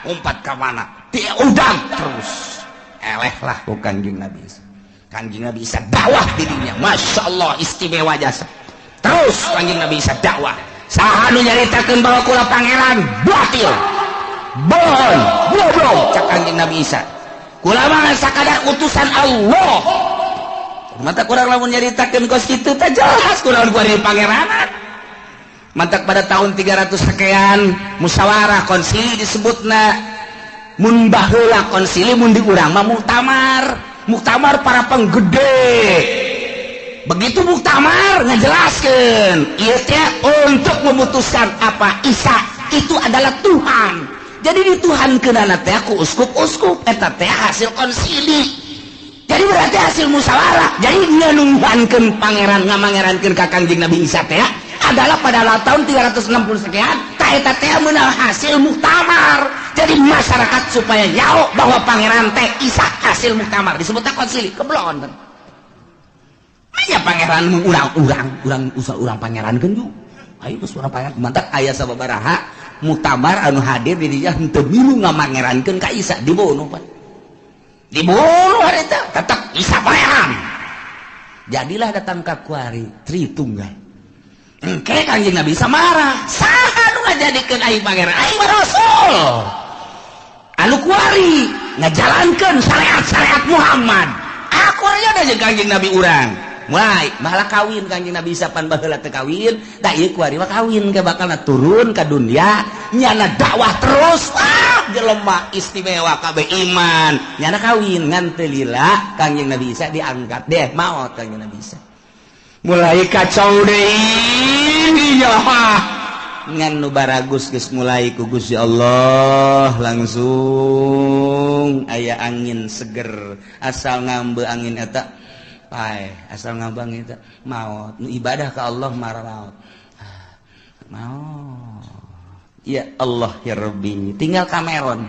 umpat ka mana diudang terus eleh lah ku kangjeng Nabi Isa kangjeng Nabi Isa dakwah dirinya Masya Allah istimewa jasa terus kangjeng Nabi Isa dakwah saha nu nyaritakeun bahwa kula pangeran batil bohong goblok cak kangjeng Nabi Isa kula mah sakadar utusan Allah. Mata kurang lamun nyaritakeun kos kitu teh jelas kunaon ku ari pangeran. Mantak pada tahun 300 sekian musyawarah konsili disebutna mun baheula konsili mun di urang mah muktamar para penggede. Begitu muktamar ngejelaskeun ieu teh untuk memutuskan apa Isa itu adalah Tuhan. Jadi dituhankeunana teh ku uskup-uskup eta teh hasil konsili. Jadi berarti hasil musyawarah. Jadi ngenuhankeun pangeran ngamangerankeun ka Kangjeng Nabi Isa teh adalah pada tahun 360 sekian ta eta teh meunang hasil muktamar. Jadi masyarakat supaya nyaho bahwa pangeran teh Isa hasil muktamar disebutna konsili keblon. Aya pangeran urang pangerankeun ju. Ayo geus urang pangeran mantap aya sababaraha muktamar anu hadir di dinya henteu milu ngamangerankeun ka Isa dibunuh Pak. Dibunuh eta tetep Isa pangeran. Jadilah datang ka kuari Tritunggal. Engke Kangjeng Nabi Isa marah. Saha nu ngajadikeun aing pangeran? Aing mah rasul. Anu kuari ngajalankeun syariat Muhammad. Aku aya da Kangjeng Nabi urang. Mulai bahala kawin Kangjeng Nabi Isa pan baheula teu kawin, da ieu kuari mah kawin ke bakalna turun ka dunya, nyana dakwah terus. Jelema istimewa kabeh iman, nyana kawin ngan teu lila Kangjeng Nabi Isa diangkat deh maot Kangjeng Nabi Isa. Mulai kacau deui ya. Ngan nu baragus geus mulai ku Gusti Allah langsung aya angin seger asal ngambe angin eta pae asal ngabang itu maut nu ibadah ka Allah marah maut ya Allah ya Rabbi tinggal Cameron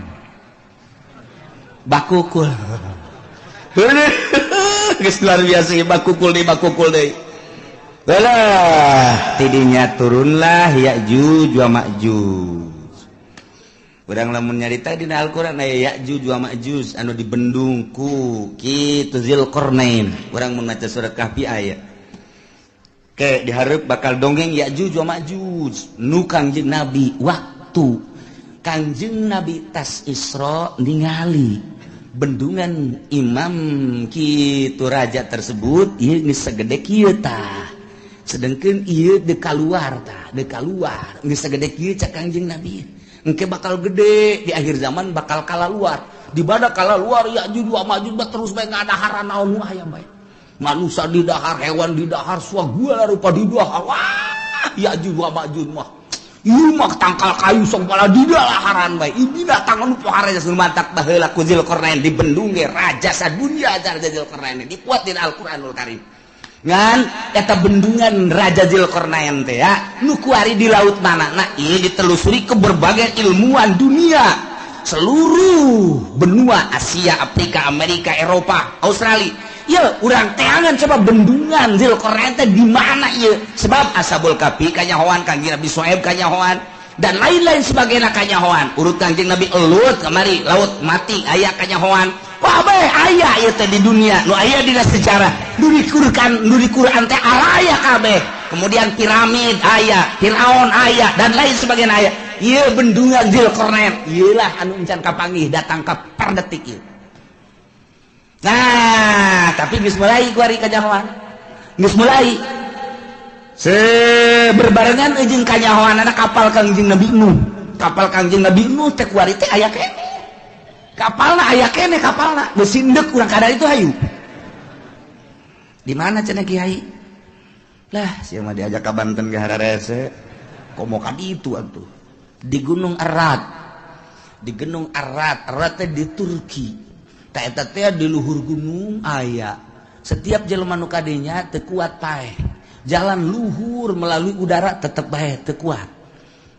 bakukul geus luar biasa bakukul deui belah tidinya turunlah Ya'juj wa Ma'juj. Urang lamun nyarita dina Al-Qur'an aya Ya'juj wa Ma'juj anu dibendung ku kitu Zulkarnain. Urang mun maca surat Kahfi aya. Ke dihareup bakal dongeng Ya'juj wa Ma'juj nu Kangjeng Nabi waktu Kangjeng Nabi tas Isra ningali bendungan imam kitu raja tersebut ieu geus sagede kieu tah. Sedengkeun ieu de kaluar geus sagede kieu cak Kangjeng Nabi. Engke bakal gede di akhir zaman bakal kalaluar di bada kalaluar Ya'juj wa Ma'juj terus bae ngadaharan naon aya bae manusia di dahar hewan di dahar segala rupa di dahar wah Ya'juj wa Ma'juj mah ieu mah tangkal kayu song pala di daharan bae ieu datang anu pohara geus mantak baheula ku Zulkarnain dibendung ge raja sadunya raja Zulkarnain dipuat di Al-Qur'anul Karim ngan eta bendungan Raja Zulkarnain teh ya nu kuari di laut manana ieu ditelusuri ke berbagai ilmuwan dunia seluruh benua Asia, Afrika, Amerika, Eropa, Australia. Ya urang teangan coba bendungan Zulkarnain teh di mana ieu sebab Ashabul Kahfi kanyahoan Kangjeng Nabi Syuaib kanyahoan dan lain-lain sebagainya kanyahoan urut Kangjeng Nabi Elut kamari laut mati aya kanyahoan wah bae aya ieu teh di dunia nu aya dina sejarah nu di Quran teh aya kabeh kemudian piramid aya Firaun aya dan lain sebagainya aya ieu bendungan Zulkarnain ieulah anu encan kapanggih datang ka perdetik ieu. Nah tapi geus mulai kuari kanyahoan geus mulai berbarengan jeung kanyahoanana kapal Kangjeng Nabi Nuh kapal Kangjeng Nabi Nuh teh kuari teh aya kene kapalna aya kene kapalna geus sindek urang kadar itu hayu di mana cenah Kiai lah sia mah diajak ka Banten ge hararese komo ka ditu atuh di Gunung Arat teh di Turki tah eta teh di luhur gunung aya setiap jelema nu kadenya teu kuat paeh jalan luhur melalui udara tetep bae teu kuat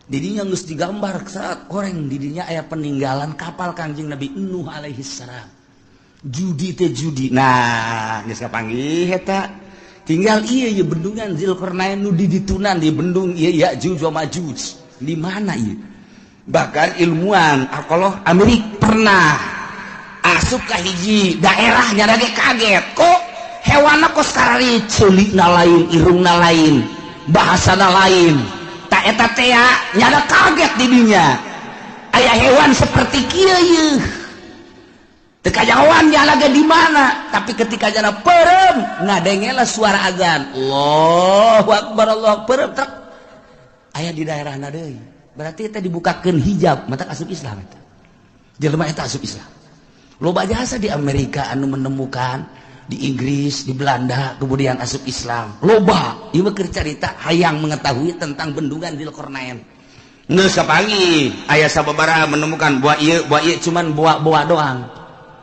didinya geus digambar saat orang didinya aya peninggalan kapal Kangjeng Nabi Nuh alaihi salam judi nah geus kapanggih eta tinggal ieu bendungan Zulkarnain nu di ditunan di bendung ieu Ya'juj wa Ma'juj di mana ieu bahkan ilmuwan alkohol Amerika pernah asup ka hiji daerah nya ge kaget kok hewanna kos karari ceulikna lain irungna lain bahasana lain tak eta teh nyada kaget di dinya aya hewan seperti kieu Tekajawan jalaga di mana, tapi ketika jana perem ngadengelah suara azan. Allahu Akbar, Allahu Akbar. Aya di daerah deui. Berarti eta dibukakeun hijab, mata asup Islam eta. Jelema eta asup Islam. Loba jasa di Amerika anu menemukan, di Inggris, di Belanda kemudian asup Islam. Loba, ieu mah keur carita hayang mengetahui tentang bendungan Dzulqarnain. Geus kapanggih aya sababaraha menemukan buah ieu cuman buah doang.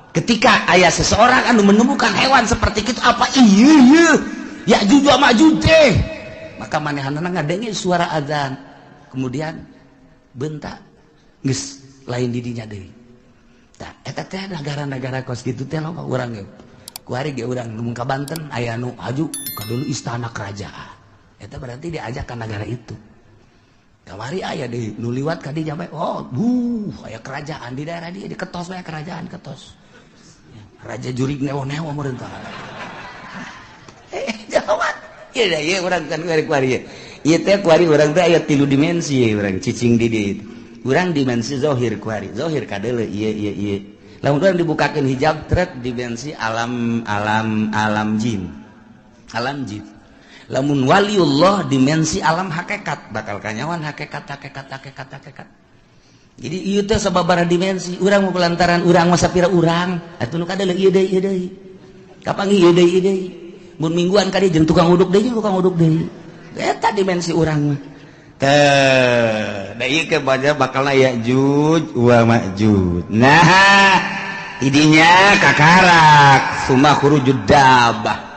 Ketika ayah seseorang anu menemukan hewan seperti itu, apa iya Ya'juj wa Ma'juj teh, maka manehanna ngadenge suara azan, kemudian bentak geus lain di dinya deui. Tah eta teh negara-negara kos kitu teh loba urang ge. Kuari ge urang nu ka Banten aya nu haju ka dulu istana kerajaan. Eta berarti diajak ka negara itu. Kamari aya deui nu liwat ka dinya bae, oh aya kerajaan di daerah dia, di ketos bae kerajaan ketos. Raja jurig newo-newo merentah. Jawab. Ieu da ieu urang kan kuari. Ieu teh kuari urang teh aya 3 dimensi urang cicing di dieu. Urang dimensi zahir kuari. Zahir kadeuleu ieu. Lamun urang dibukakeun hijab trek dimensi alam jin. Alam jin. Lamun waliullah dimensi alam hakikat, bakal kanyawan hakikat. Jadi ieu teh sababaraha dimensi, urang mau pelantaran urang mah sapira urang, atuh nu kadeuleu ieu deui. Kapanggih ieu deui. Mun mingguan ka dieu jeung tukang uduk deui. Eta dimensi urang mah. Teh, da ieu ke bakalna Ya'juj wa Ma'juj. Nah, idinya kakarak, summa khurujud dabbah.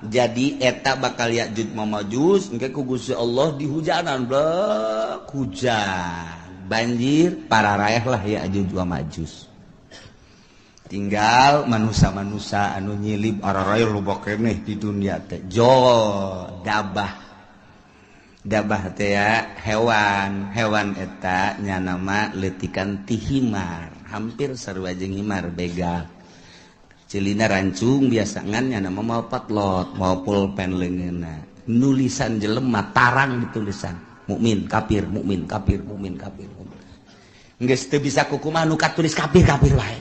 Jadi eta bakal Ya'juj wa Ma'juj engke ku Gusti Allah dihujanan blek hujan. Banjir para rakyat lah Ya'juj wa Ma'juj. Tinggal manusia-manusia anu nyilib araraya loba keneh di dunia teh. Dabah teh ya hewan eta nya nama leutikan ti himar, hampir sarua jeung himar begal. Cilina rancung biasa ngan nya nama mau patlot, mau pulpen leungeunna. Nulisan jelema tarang ditulisan. Mukmin, kafir, mukmin, kafir. Geus teu bisa kukumaha nu katulis kafir wae.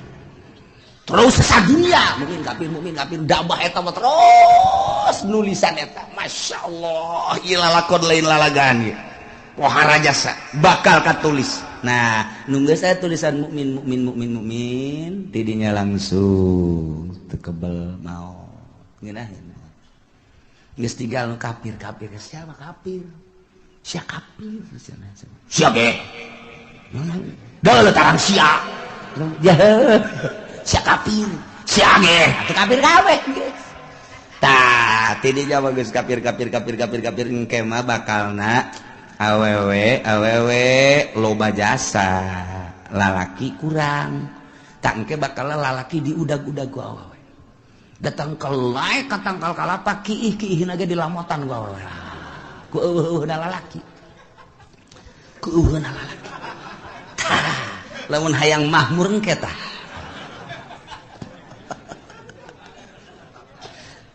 Terus sadunya mukmin, kafir, dabah eta mah terus nulisan eta. Masyaallah, ieu lalakon lain lalagaan ieu. Pohara jasa bakal katulis. Nah, nu geus aya tulisan mukmin, didinya langsung teu kebel mau. Ngeunaheun. Geus tinggal nu kafir, siapa kafir? Sia kafir sia ge deuleut tarang sia ya sia kafir sia ge atuh kafir gawe tah ti dinya mah geus kafir engke mah bakalna awewe loba jasa lalaki kurang tak engke bakalna lalaki diudag-udag ku awewe datang kelai katangkal kalapa kiih-kiihna ge dilamotan ku awewe ku eueuhna lalaki lamun hayang mahmur engke tah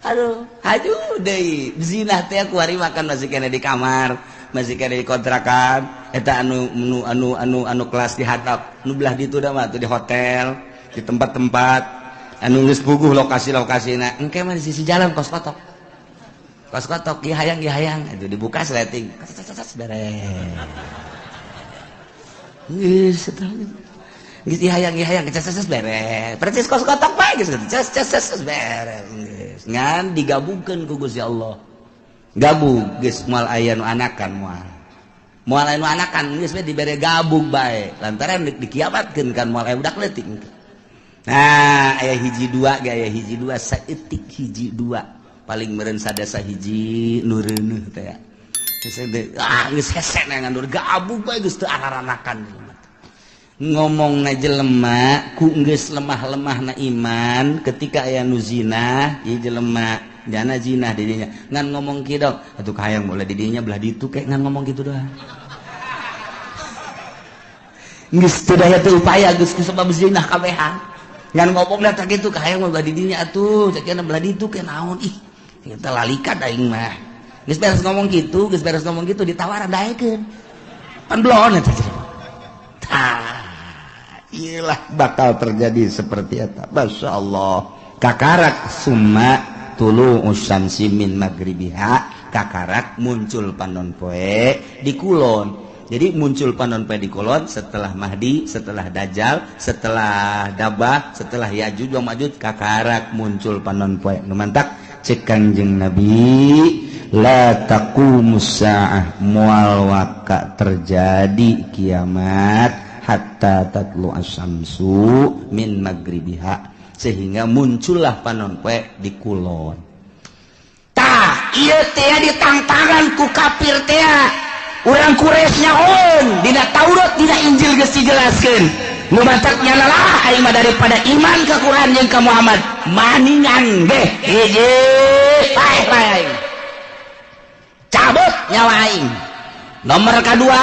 aduh haju deui zina teh kuari makan masih kena di kamar masih kena di kontrakan eta anu kelas di hadap nu belah ditu da mah di hotel di tempat-tempat anu geus puguh lokasi-lokasina engke mah di sisi jalan kos kotok ieu hayang itu dibuka sleting beres geus geus hayang beres percis kos kotok bae geus beres geus ngan digabungkeun ku Gusti Allah gabung geus moal aya nu anakan moal aya nu anakan geus dibere gabung bae lantaran dikiamatkeun kan moal aya budak leutik nah aya hiji dua saeutik hiji dua paling meureun sadasa hiji nu reuneuh teh ya. Geus hese ngandur gabung bae geus teu araranakan. Ngomongna jelema ku geus lemah-lemahna iman ketika aya nu zina, ieu jelema jana zina di dinya. Ngan ngomong kieu dong, atuh hayang boleh di dinya belah ditu ke ngan ngomong kitu doang. Geus teu daya teu upaya geus sebab zina kabehan. Ngan ngomong da kitu ka hayang belah di dinya atuh, ceukna belah ditu ke naon ih. Kita lalikan aing mah geus beres ngomong gitu ditawaran daekeun pan blon eta tah iyalah bakal terjadi seperti itu. Masya Allah. Kakarak summa tulu usyamsi min magribiha, kakarak muncul panon poe di kulon. Jadi muncul panon poe di kulon setelah Mahdi, setelah Dajjal, setelah Dabah, setelah Yajuj wa Majuj, kakarak muncul panon poe. Nu mantak cek Kanjeng Nabi, la taqumus saah, moal waka terjadi kiamat hatta tatlu asyamsu min magribiha, sehingga muncullah panon poe di kulon. Tah ieu teh ditangtangan ku kafir teh. Urang Quraisy nyaon dina Taurat dina Injil geus dijelaskeun. Nu mantak nyanalah aing mah daripada iman ka Quran jeung ka Muhammad. Maningan ge hiji lain. Cabut nyawa aing. Nomor kedua,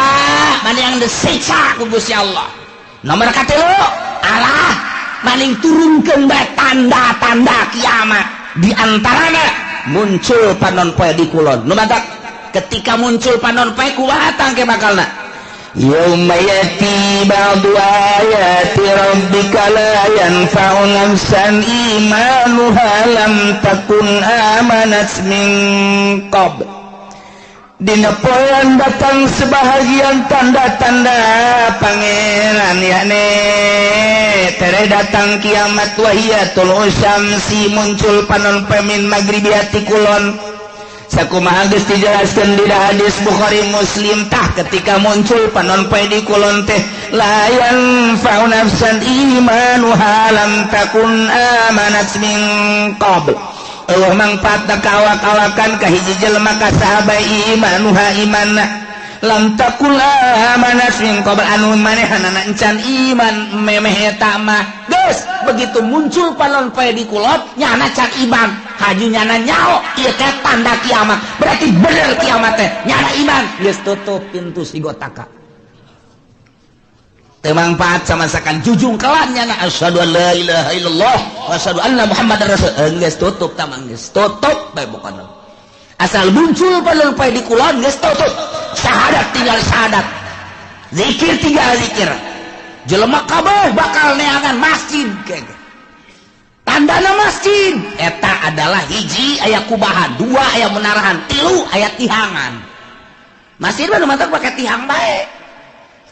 maning disiksa ku Gusti Allah. Nomor katilu, Allah maning turunkeun bae tanda-tanda kiamat. Di antarana muncul panon poe di kulon. Nu mantak ketika muncul panon poe kumaha tangke bakalna, yauma yati ba'du ayati rabbika la yanfa'u nafsan imanuha lam takun amanat min qabl. Dina poean datang sebahagian tanda-tanda pangeran yakni tere datang kiamat wahiyatul usyamsi, muncul panon poe min maghribiati kulon. Sakumaha geus dijelaskeun di hadis Bukhari Muslim tah ketika muncul panon poe di kulon teh la yanfa'u nafsan imanuha lam takun amanat min qabl. Allah mangpaat kawak-kawakan ka hiji jelema ka sahabat imanuha imanna lam takun amanat min qabl, anu manehanana encan iman memeh eta mah geus begitu muncul panon poe di kulon nyana can iman haju nyana nyao ieu teh tanda kiamat, berarti bener kiamat teh nyana iman geus tutup pintu sigotaka teu mangpaat samasakan jujung kelan nyana asyhadu an la ilaha illallah wa asyhadu anna muhammadar rasul geus tutup tamang geus tutup bae pokona asal muncul panon poe di kulon geus tutup. Syahadat tinggal syahadat, zikir tinggal zikir, jelema kabeh bakal neangan masjid kege. Tandana masjid eta adalah hiji aya kubahan, dua aya menarahan, tilu aya tihangan. Masjid mah mantak pake tihang bae.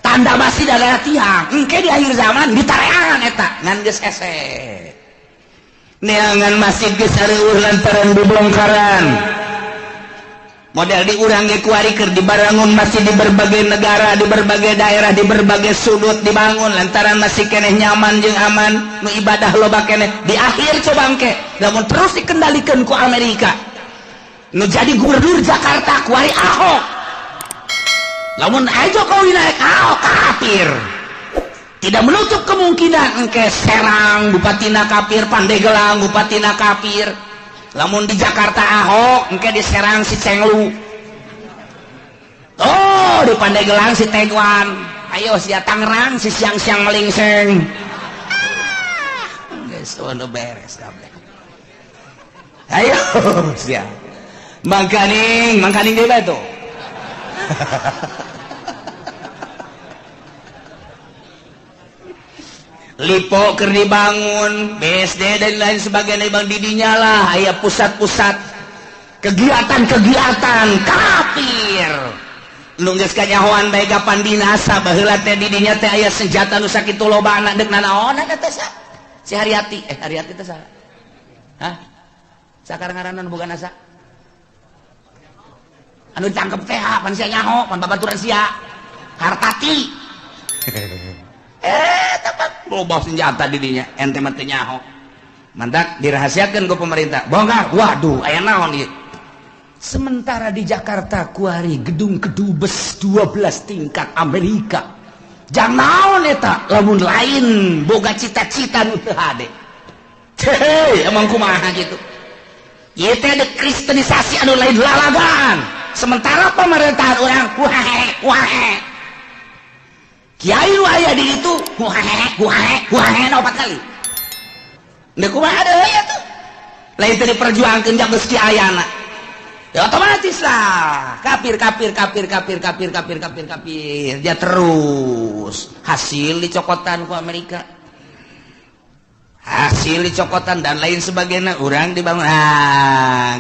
Tanda masjid adalah tihang. Engke di akhir zaman ditareangan eta ngan geus hese. Neangan masjid geus areueuh lantaran dibongkaran. Model di urang ge kuari keur dibangun masjid di berbagai negara, di berbagai daerah, di berbagai sudut dibangun lantaran masih keneh nyaman jeung aman, nu ibadah loba keneh. Di akhir coba engke lamun terus dikendalikeun ku Amerika, nu jadi gubernur Jakarta kuari Ahok. Lamun aya Jokowi naik Ahok kafir. Tidak menutup kemungkinan engke Serang bupatina kafir, Pandeglang bupatina kafir. Lamun di Jakarta Ahok, engke diserang si Cenglu. Oh, di Pandeglang si Tegwan. Ayo si Tangerang si siang-siang melingseng. Geus ono beres kabeh. Ayo sia. Mangkaning deui bae tuh. Lipo keur dibangun, BSD dan lain sebagainya bang didinya lah, aya pusat-pusat kegiatan-kegiatan kafir. Nu geus kanyahoan bae kapan dinasa baheula teh didinya teh aya senjata nu sakitu lobana deuk nanaon eta teh si Haryati teh saha? Hah? Sakar ngaranna boga nasa? Anu cangkep teh pan sia nyaho, pan babaturan sia. Hartati. Tepat loba senjata didinya ente mah teu nyaho. Mantak dirahasiakeun ku pemerintah. Bongkar. Waduh, aya naon ieu? Sementara di Jakarta kuari gedung kedubes 12 tingkat Amerika. Jang naon eta lamun lain boga cita-cita nu teu hade. Hei, emang kumaha gitu. Ieu teh dekristenisasi anu lain lalagaan. Sementara pemerintahan urang kuahe. Kiai nu aya di ditu kuahe na 4 kali. Nek kumaha deui atuh? Lain teh diperjuangkeun jak geus kiayana. Ya otomatis lah kafir dia terus hasil dicokotan ku Amerika, hasil dicokotan dan lain sebagainya, orang dibangun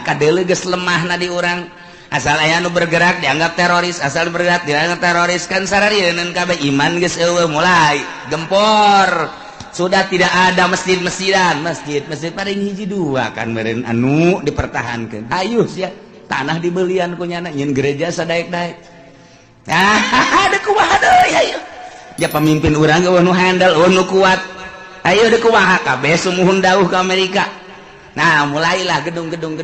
kadele geus lemah na di orang, asal aya nu bergerak dianggap teroris, asal bergerak dianggap teroris, kan sararieun kabeh iman geus eueuh mulai gempor. Sudah tidak ada masjid-masjidan, masjid paling hiji dua kan meureun anu dipertahankeun. Hayu sia tanah dibelian ku nyana nyeun gereja sadaek-daek. Ada kumaha deui ayo. Ya pemimpin urang eueuh nu handal, eueuh nu kuat. Ayo deuk kumaha kabeh sumuhun dauh ke Amerika. Nah, mulailah gedung-gedung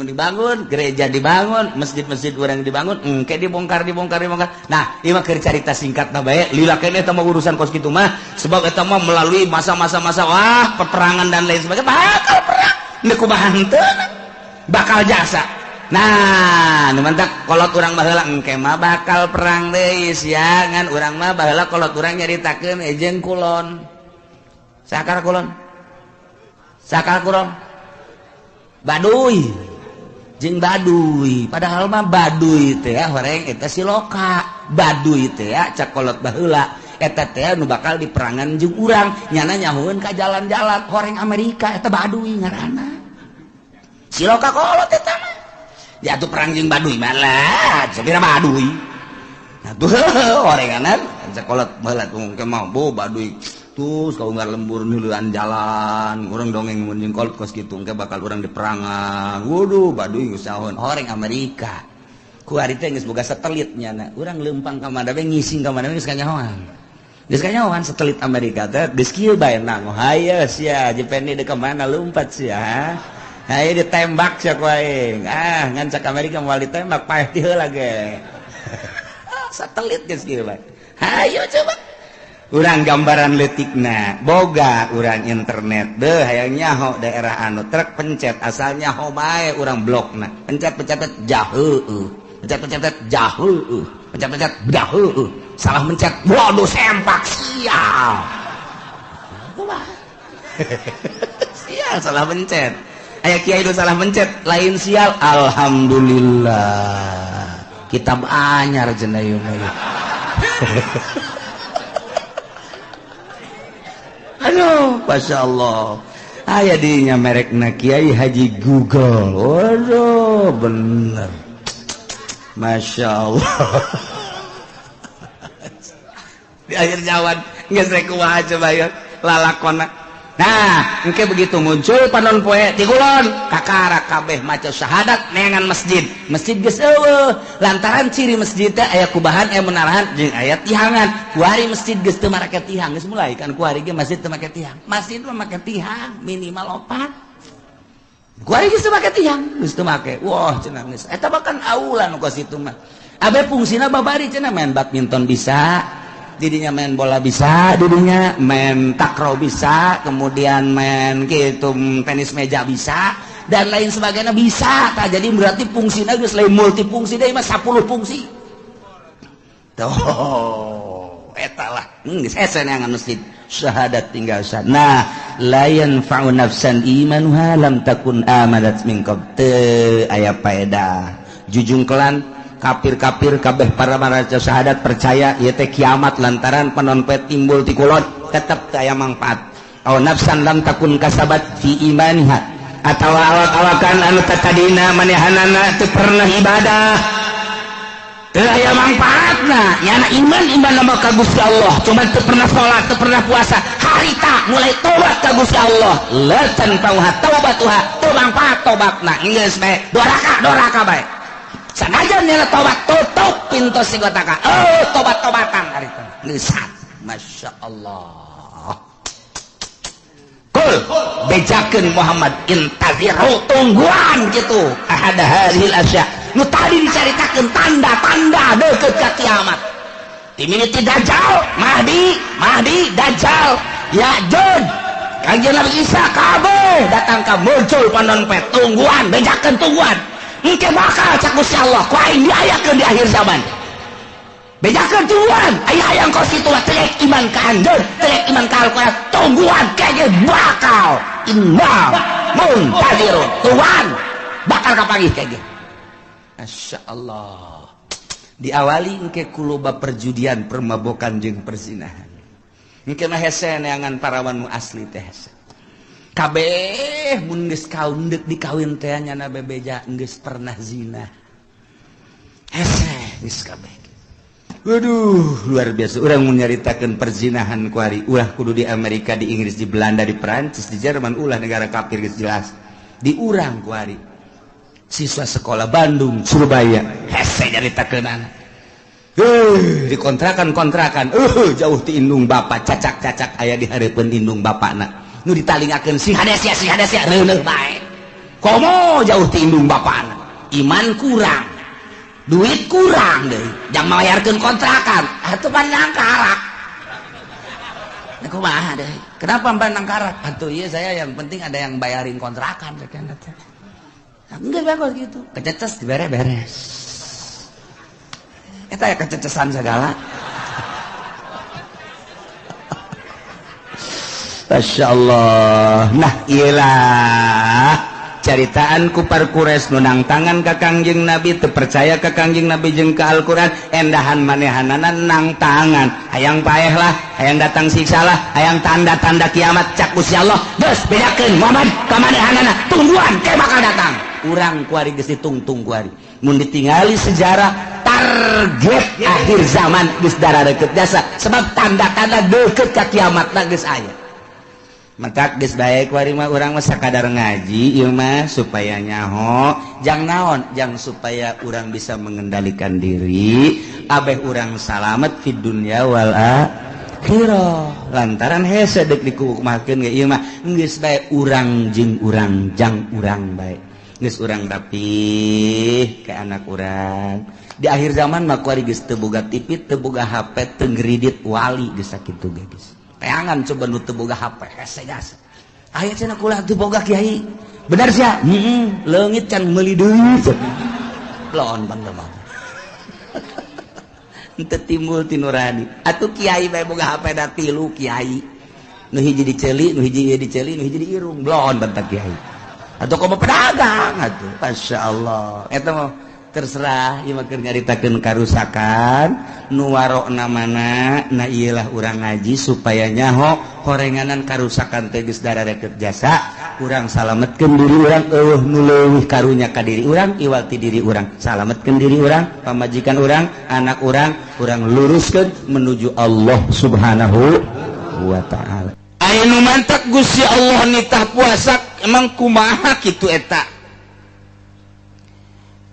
dibangun, gereja dibangun, masjid-masjid urang dibangun, engke dibongkar. Nah, ieu mah keur carita singkatna bae, lila keneh eta mah urusan kos kitu mah, sebab eta mah melalui masa-masa peperangan dan lain sebagainya, bakal perang. Deuk kumaha henteu? Bakal jasa. Nah, nu mantak kolot urang baheula engke mah bakal perang deui sia, ngan urang mah baheula kolot urang nyaritakeun ejeung kulon. Sakar kulon? Sakal kurang baduy jeung baduy, padahal mah baduy teh horeng eta siloka, baduy teh cak kolot baheula eta teh nu bakal diperangan jeung urang nyana nyahoeun ka jalan-jalan horeng Amerika eta baduy ngaranna siloka kolot eta mah ya atuh perang jeung baduy mah lah sabira baduy atuh horenganan cak kolot baheula tong ke mah baduy terus kalau nggak lembur niluan jalan orang dongeng munjing kolot kos gitu engke bakal orang diperangan waduh baduy usahawan orang Amerika ku ari teh geus boga satelitnya na urang leumpang ka mana we ngising ka mana we geus kanyahoan satelit Amerika teh geus kieu bae nang haye sia jepeni deuk ka mana lompat sia haye ditembak sia ku aing ngan cak Amerika moal ditembak paeh ti heula ge satelit geus kieu bae hayo coba urang gambaran leutikna boga urang internet deh hayang nyaho daerah anu trek pencet asal nyaho bae urang blokna pencet jaheueuh pencet jaheueuh pencet jaheueuh salah mencet waduh sempak sial sial salah mencet aya kiai nu salah mencet lain sial alhamdulillah kitab anyar cenah ieu mah aduh, Masya Allah aya dinya merekna Kiai Haji Google waduh bener Masya Allah di akhir jawan geus rek kumaha coba ya lalakonna nah engke begitu muncul panon poe ti kulon kakara kabeh maca syahadat neangan masjid geus eueuh lantaran ciri masjid teh aya kubahan aya menarahan jeung aya tihangan kuari masjid geus teu make tihang geus mulai kan kuari ge masjid teu make tihang masjid mah make tihang minimal 4 kuari geus teu make tihang geus teu make wah cenah geus eta bahkan aula nu ka situ mah abe fungsina babari cenah main badminton bisa didinya main bola bisa, didinya main takraw bisa, kemudian main gitu tenis meja bisa, dan lain sebagainya bisa. Tak jadi berarti fungsinya geus lain multifungsi deh mah 10 fungsi. Tuh, eta lah. Geus ese neangan masjid syahadat tinggal syahadat. Nah, la yanfa'u nafsan imanuha lam takun amanat min qabl. Teu aya paedah. Jujungkelan kafir-kafir kabeh para maca syahadat percaya ieu teh kiamat lantaran panonpet timbul ti kulon tetep teu aya mangpaat. Aw nafsan lam takun kasabat fi imaniha atawa awak-awakan anu tatadina manehanana teu pernah ibadah teu aya mangpaatna nyana iman nama ka Gusti Allah cuma teu pernah salat teu pernah puasa harita mulai tobat ka Gusti Allah la tanfa'uha taubatuha teu mangpaat tobatna geus bae doraka bae sanajan nila tobat tutup pintu sigotaka tobat-tobatan hari itu lisat Masya Allah kul bejakeun Muhammad intaziru tungguan gitu ahada hadhil asya nu tadi dicaritakeun tanda-tanda deukeut ka kiamat timimiti dajjal mahdi dajjal ya'juj kanjeng Nabi Isa kabeh datang ka muncul panonpet tungguan bejakeun tungguan engke bakal cak Gusti Allah ku aing diayakeun di akhir zaman bejakeun tungguan aya hayang kos kitu mah telek iman ka anjeun telek iman ka Al-Qur'an tungguan kege bakal innam muntadirun tuan bakal kapanggih kege Masya Allah diawali engke kuloba perjudian permabokan jeung perzinahan engke mah hese neangan parawan nu asli teh hese kabeh mun geus kaum deuk dikawin teh nyana bebeja geus pernah zina hese geus kabeh. Waduh luar biasa urang mun nyaritakeun perzinahan kuari ulah kudu di Amerika di Inggris di Belanda di Perancis di Jerman ulah negara kafir geus jelas di urang kuari siswa sekolah Bandung Surabaya hese nyaritakeunana di kontrakan jauh ti indung bapak cacak aya di hareupeun indung bapakna nu ditalingakeun si hades ya reuneuh bae komo jauh ti indung bapakna iman kurang duit kurang deui jang malayarkeun kontrakan atuh pandang karak kumaha deui kenapa pandang karak atuh ieu saya yang penting ada yang bayarin kontrakan cenah teh. Enggak bagus gitu, kececes beres-beres. Eta ya kececesan segala. Masya Allah. Nah iyalah caritaan kupar kures nunang tangan ka Kangjeng Nabi terpercaya ka Kangjeng Nabi jeung ka Al-Qur'an endahan manehanana nang tangan hayang paeh lah hayang datang siksa lah hayang tanda-tanda kiamat cak Gusti Allah geus bedakeun Muhammad ka manehanana tungguan ke bakal datang urang kuari geus ditungtung kuari mun ditingali sejarah target akhir zaman geus darareukeup jasa sebab tanda-tanda deukeut ka kiamatna geus aya maka geus bae kuari mah urang mah sakadar ngaji ieu mah supaya nyaho jang naon jang supaya urang bisa mengendalikan diri abeh urang salamet fid dunya wal akhirah lantaran hese deuk dikukumakeun ge ieu mah geus bae urang jeung urang jang urang bae geus urang dapih ke anak urang di akhir zaman mah kuari geus teu boga TV teu boga HP teu ngridit wali geus sakitu ge geus teangan coba nu teu boga HP hese gas aya cenah kulah teu boga kiai bener sia leungit can meuli deui lawan banda mah henteu timbul ti nurani atuh kiai bae boga HP da 3 kiai nu hiji diceuli nu hiji diceuli nu hiji diirung lawan banda kiai atau komo pedagang atuh masyaallah eta mah terserah ieu mah keur nyaritakeun karusakan nu warokna mana na ieulah urang ngaji supaya nyaho horenganan karusakan teh geus darareukeup jasa urang salametkeun diri urang eueuh nu leuwih karunya ka diri urang iwal ti diri urang salametkeun diri urang pamajikan urang anak urang luruskeun menuju Allah Subhanahu wa taala anu mantap Gusti Allah nitah puasa emang kumaha kitu eta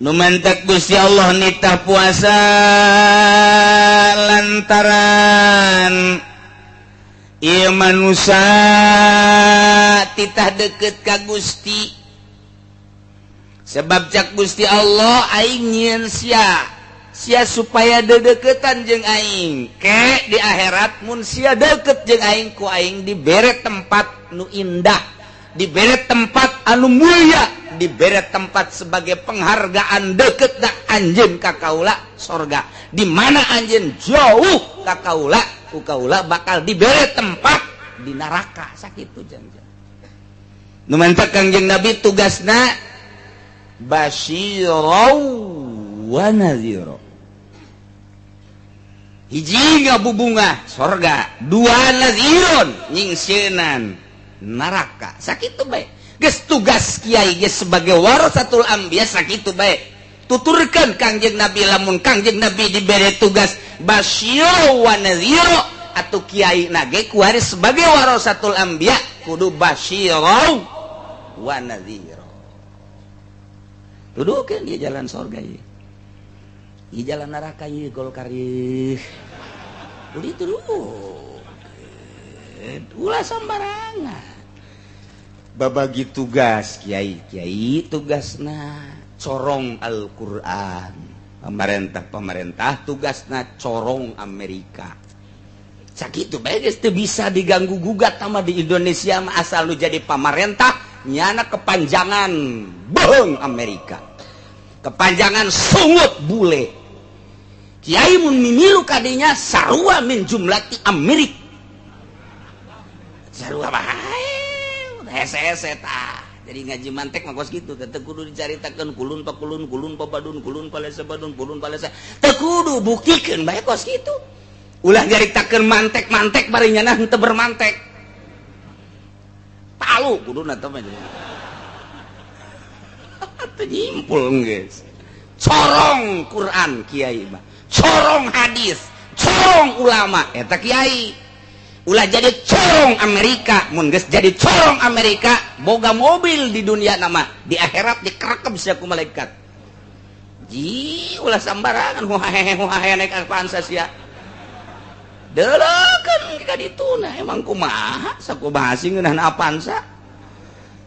nu mantap Gusti Allah nitah puasa lantaran ieu manusia titah deukeut ka Gusti sebab cak Gusti Allah aing nyieun sia supaya dedeuketan jeung aing ke di akhirat mun sia deukeut jeung aing ku aing dibere tempat nu indah dibere tempat anu mulia dibere tempat sebagai penghargaan deukeut da anjeun ka kaula sorga di mana anjeun jauh ka kaula ku kaula bakal dibere tempat di neraka sakitu jangan nu mantap Kangjeng Nabi tugasna basyirau wa nadhira hiji ngabubungah sorga dua nadhirun nyingseunaan neraka sakitu bae geus tugas kiai geus sebagai warasatul anbiya sakitu bae tuturkeun Kangjeng Nabi lamun Kangjeng Nabi dibere tugas basyir wa nadhir atuh kiai nage kuari sebagai warasatul anbiya kudu basyir wa nadhir dudukeun di jalan surga ieu di jalan neraka ieu golkar ieu ulah ulah sambarangan babagi tugas kiai tugasna corong Al-Qur'an pemerintah tugasna corong Amerika sakitu bae geus teu bisa diganggu gugat sama di Indonesia mah asal lu jadi pamarentah nyana kepanjangan beung Amerika kepanjangan sungut bule kiai mun mimilu kadinya sarua min jumlati Amerik sarua bae hese-hese tah Jadi ngaji mantek mah kos kitu teh kudu dicaritakeun kulun pabadun kulun palesabadun kulun palesa teu kudu buktikeun bae kos kitu ulah nyaritakeun mantek bari nyana henteu bermantek palu kuduna teh mah teu nyimpul geus corong Quran kiai mah corong hadis corong ulama eta kiai ulah jadi corong Amerika mun geus jadi corong Amerika boga mobil di dunia nama di akhirat dikerekep sia ku malaikat ji ulah sambarangan huhahe naik Avanza sia deulekeun ka dituna emang kumaha sakumaha sih ngeunahna Avanza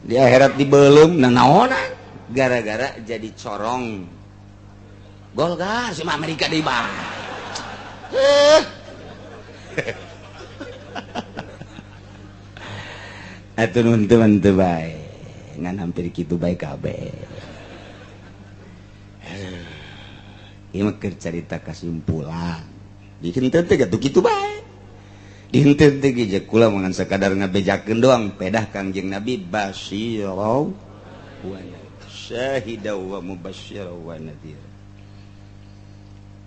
di akhirat dibeulem naonan gara-gara jadi corong golgar si Amerika deui bah atuh nun teman teu bae ngan hampir kitu bae kabeh ieu mah keur carita kasimpulan dihenteu teh gatuh kitu bae dihenteu teh ge kula mangan sakadar ngabejakeun doang pedah Kangjeng Nabi basyirau wa syahida wa mubasysyira wa nadhir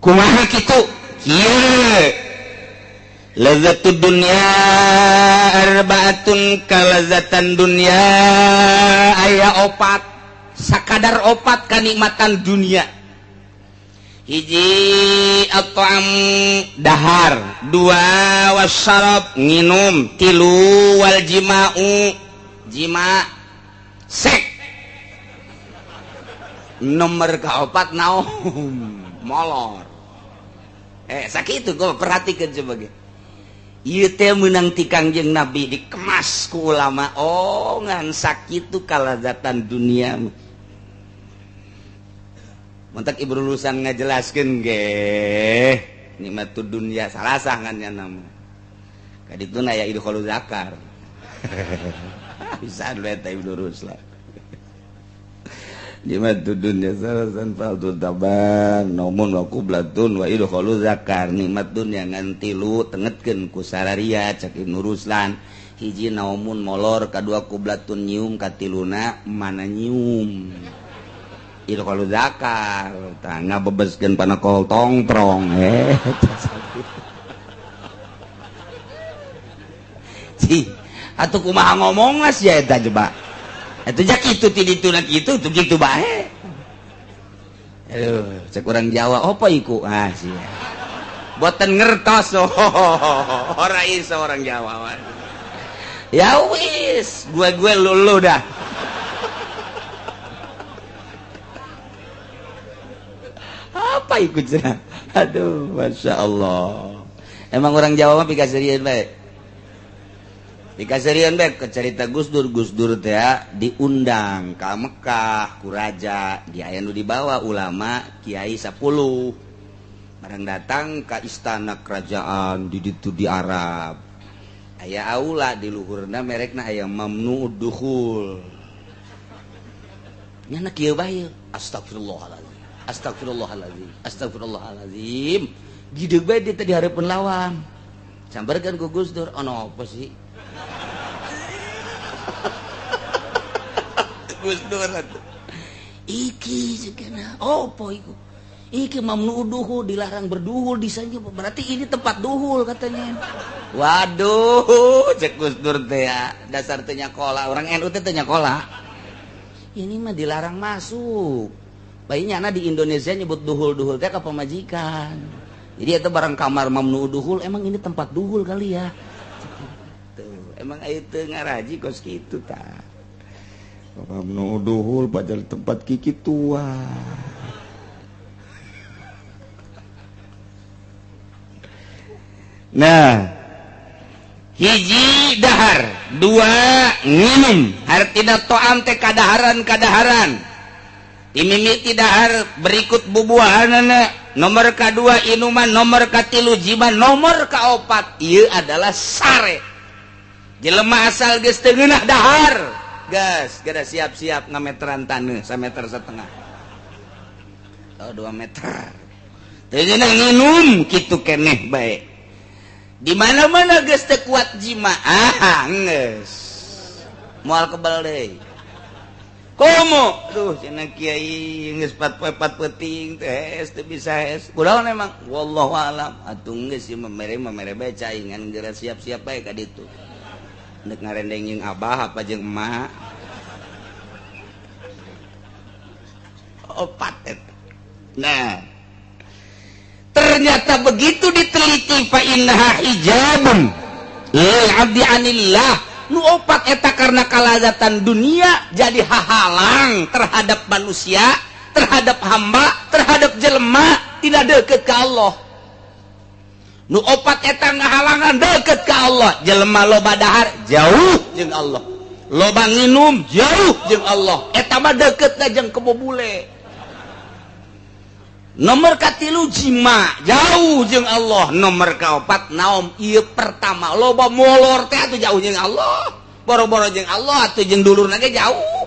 kumaha kitu kieu lazatud dunya arbaatun kalazatan dunya aya opat sakadar opat kanikmatan dunia hiji at'am dahar dua wasyarab nginum tilu wal jima'u jima sek nomor kaopat naon molor sakitu kok perhatikeun coba ge ieu teh meunang ti Kangjeng Nabi dikemas ku ulama oh ngan sakitu kalazatan dunia muntak ibu lulusan ngajelaskeun ge nikmatud dunya salasah ngan nya mah kadituna aya idkhulul zakar bisa dulu eta ibu lurus lah nikmatud dunya salasan faltu taban naumun wa qublatun wa idkhulul zakar nikmat dunya ngan tilu tengetkeun ku sararia cek Ibnu Ruslan hiji naumun molor kadua qublatun nyium katiluna mana nyium idkhulul zakar tah ngabebeskeun panakol tongtrong ci atuh kumaha ngomongna sia eta coba itu jak itu tidituna kitu tuh gitu bae aduh cek urang Jawa apa iku sia boten ngertos ora iso orang Jawa ya wis gue lulu dah apa iku cenah aduh Masya Allah emang orang Jawa mah pikaseureun bae dikasarian bae ke cerita Gus Dur teh diundang ka Mekah ku raja di aya nu dibawa ulama kiai 10 bareng datang ka istana kerajaan di ditu di Arab aya aula di luhurna merekna aya mamnu dukhul nyana kieu bae astagfirullahalazim gideug bae di teh di hareupeun lawang sambarkeun ku Gus Dur ono apa sih Gus Dur iki cenah opo iku iki mamnu duhul dilarang berduhul di sana berarti ini tempat duhul katanya waduh cek Gus Dur teh ya dasar teh nyakola orang NU teh nyakola ini mah dilarang masuk bayinya di Indonesia nyebut duhul teh ka pemajikan jadi itu barang kamar mamnu duhul emang ini tempat duhul kali ya tuh emang itu ngaraji kos kitu tah mamnu duhul padahal tempat kiki tua nah hiji dahar dua nginum artina to'am teh kadaharan imimiti dahar berikut bubuahanana nomor kedua inuman nomor katilu jiman nomor kaopat ieu adalah sare jelema asal geus teu ngeunah dahar gas gada siap-siap ngameteran taneuh 1,5 meter oh 2 meter teu nginum kitu keneh bae di mana-mana geus teu kuat jima geus moal kebal deui komo aduh cenah kiai geus 4 peting teh teu bisa kunaon emang wallahu alam atuh geus ieu mamere bae caingan geura siap-siap bae ka ditu neuk ngarendeng jeung abah apa jeung emak opat eta nah ternyata begitu diteliti fa innaha hijabun lil abdi anillah nu opat eta karena kalazatan dunia jadi hahalang terhadap manusia terhadap hamba terhadap jelema tidak deket ke Allah nu opat eta ngahalangan deket ke Allah jelema loba dahar jauh jeung Allah loba nginum jauh jeung Allah eta mah deketna jeung kebobule nomor katilu jima jauh jeung Allah nomor kaopat naom ieu pertama loba molor teh atuh jauh jeung Allah boro-boro jeung Allah atuh jeung dulurna ge jauh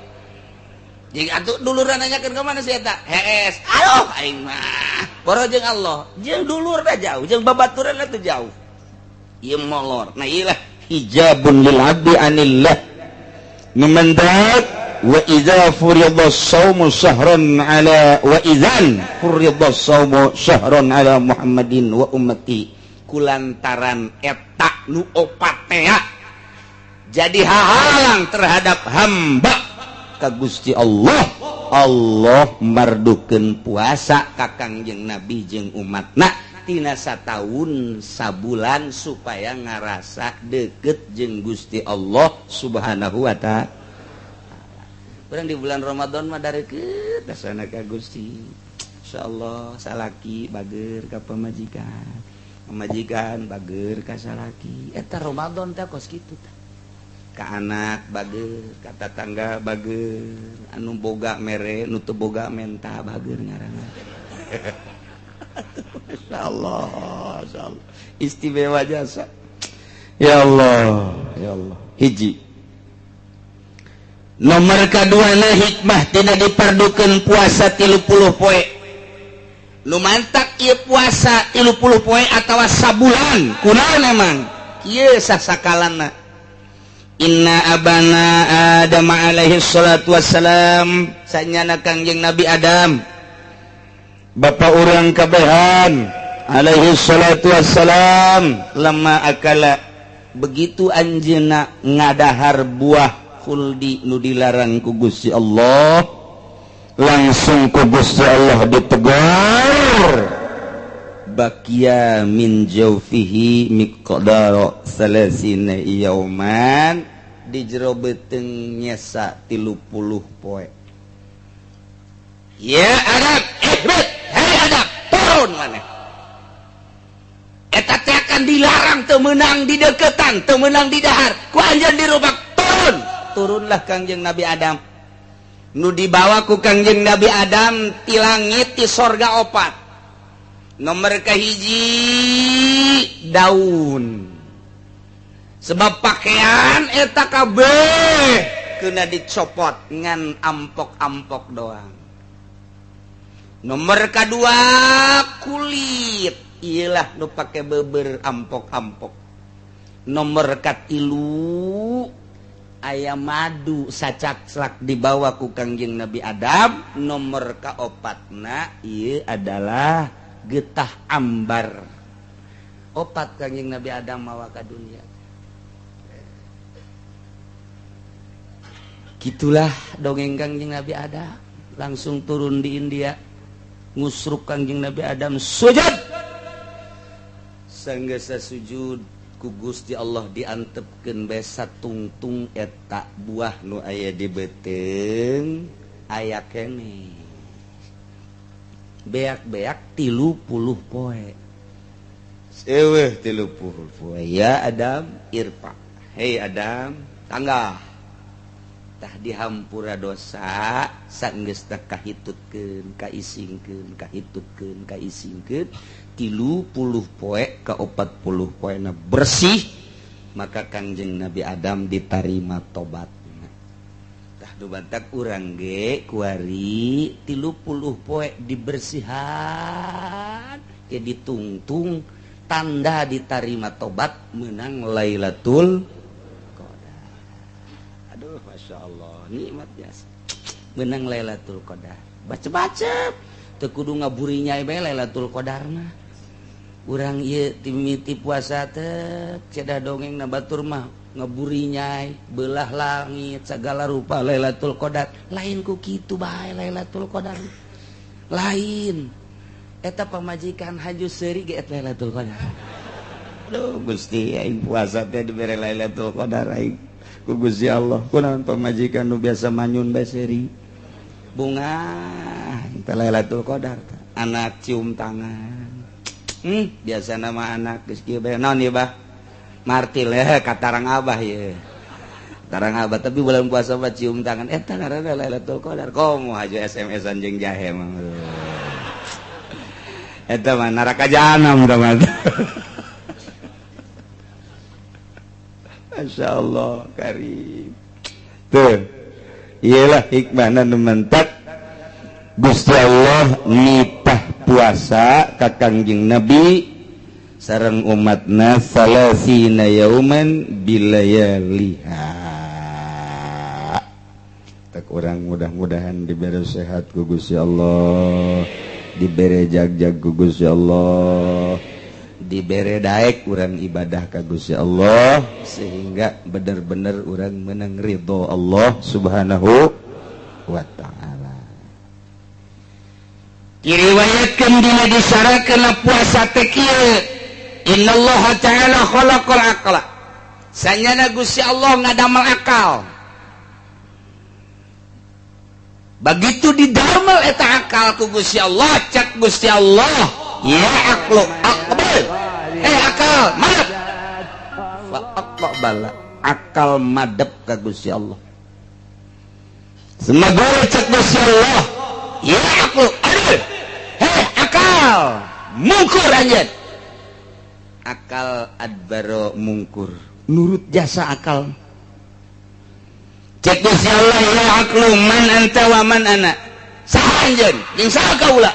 jeung atuh dulurna nanyakeun ka mana si eta hees aduh aing mah boro jeung Allah jeung dulurna jauh jeung babaturanna teh jauh ieu molor nah ieu lah hijabun lil abdi anillah numandat wa idza furida shaumu syahran ala wa idzan furida shaumu syahran ala Muhammadin wa ummati kulantaran eta nu opat teh jadi hahalang terhadap hamba ka Gusti Allah Allah mardukeun puasa ka Kangjeng Nabi jeung umatna tina sataun sabulan supaya ngarasa deket jeung Gusti Allah subhanahu wa ta'ala. Urang di bulan Ramadan mah darekeut dasana ka Gusti. Insyaallah salaki bager ka pamajikan. Pamajikan bager ka salaki. Eta Ramadan teh kos kitu teh. Ka anak bager, ka tetangga bager, anu boga mere, nu teu boga menta bager ngaranna. Insyaallah, insyaallah. Istimewa jasa. Ya Allah, ya Allah. Hiji nomor kaduana hikmah tidak dipardukeun puasa 30 poe nu mantak ieu puasa 30 poe atawa sabulan kunaon emang ieu sasakalana inna abana adam alaihi salatu wassalam sanyana Kangjeng Nabi Adam bapa urang kabehan alaihi salatu wassalam lama akala begitu anjeunna ngadahar buah khuldi nu dilarang ku Gusti Allah langsung ku Gusti Allah ditegur bakia min jawfihi miqdara salasina yauman di jero beuteung nyesa 30 poe ya Adam hai Adam turun maneh eta teh akan dilarang teu meunang di deketan teu meunang di dahar ku anjeun dirobak turunlah Kangjeng Nabi Adam nu dibawa ku Kangjeng Nabi Adam ti langit ti sorga opat nomor kahiji daun sebab pakaian eta kabeh keuna dicopot ngan ampok-ampok doang nomor kadua kulit iyalah nu pake beber ampok-ampok nomor katilu aya madu sacak-cak dibawa ku Kangjeng Nabi Adam nomor kaopatna ieu adalah getah ambar opat Kangjeng Nabi Adam mawa ka dunia gitulah dongeng Kangjeng Nabi Adam langsung turun di India ngusruk Kangjeng Nabi Adam sujud sanggeus sujud ku Gusti Allah diantepkeun bae satungtung eta buah nu aya di beuteung aya keneh beak-beak 30 poe eueuh 30 poe ya Adam irfa hei Adam tanggah tah dihampura dosa sanggeus teh kahitutkeun kaisingkeun kahitutkeun kaisingkeun 30 poe ka 40 poena bersih maka Kangjeng Nabi Adam ditarima tobatna tah dumadak urang ge kuari 30 poe dibersihan ke ditungtung tanda ditarima tobat menang Lailatul Qadar. Aduh Masya Allah nikmat biasa menang Lailatul Qadar baca-baca teu kudu ngaburi nyai bae Lailatul Qadar mah urang ieu timiti puasa teh cedah dongeng na batur mah ngaburi nyai belah langit segala rupa Lailatul Qadar lain ku kitu bae Lailatul Qadar lain eta pamajikan haju seuri ge eta Lailatul Qadar aduh Gusti aing puasa teh dibere Lailatul Qadar aing ku Gusti Allah kunaon pamajikan nu biasa manyun bae seuri bunga kita Lailatul Qadar anak cium tangan biasa nama anak geus kieu bae naon ieu bah martil katarang abah ye katarang abah tapi bulan puasa mah cium tangan eta ngaranna Lailatul Qadar komo haju SMS-an jeung jahe mah eta mah neraka jahanam tah mah masyaallah karim tuh iyalah hikmahna nu mentak Gusti Allah nitah puasa ka Kangjeng Nabi sareng umatna salasina yauman bilayaliha tak urang mudah-mudahan dibere sehat ku Gusti Allah dibere jag-jag ku Gusti Allah dibere daek urang ibadah ka Gusti Allah sehingga bener-bener urang menang ridho Allah subhanahu wa ta'ala. Diriwayatkan dina disyaratkeun puasa teh kieu innallaha ta'ala khalaqal aqla sanyana Gusti Allah ngadamel akal begitu didamel eta akal ku Gusti Allah cak Gusti Allah ya aqlu aqbal akal madep fa aqbala akal madep ka Gusti Allah semoga cek Gusti Allah ya aqlu akal mungkur anjeun akal adbaro mungkur nurut jasa akal cek Gusti Allah ya aqlu man anta wa man ana saha anjeun jeung saha kaula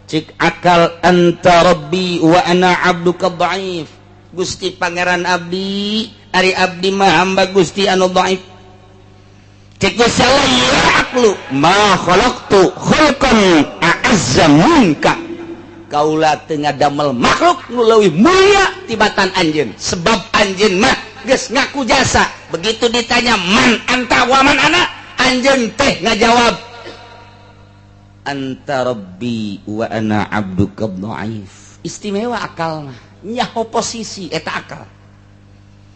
cik akal anta rabbi wa ana abduka dhaif Gusti pangeran abdi ari abdi mah hamba Gusti anu dhaif cik Gusti Allah ya aqlu ma khalaqtu khalqan a'azza minka kaula teu ngadamel makhluk nu leuwih mulia tibatan anjeun sebab anjeun mah geus ngaku jasa begitu ditanya man anta wa man ana anjeun teh ngajawab anta rabbi wa ana abduka dhaif istimewa akal mah nyaho posisi eta akal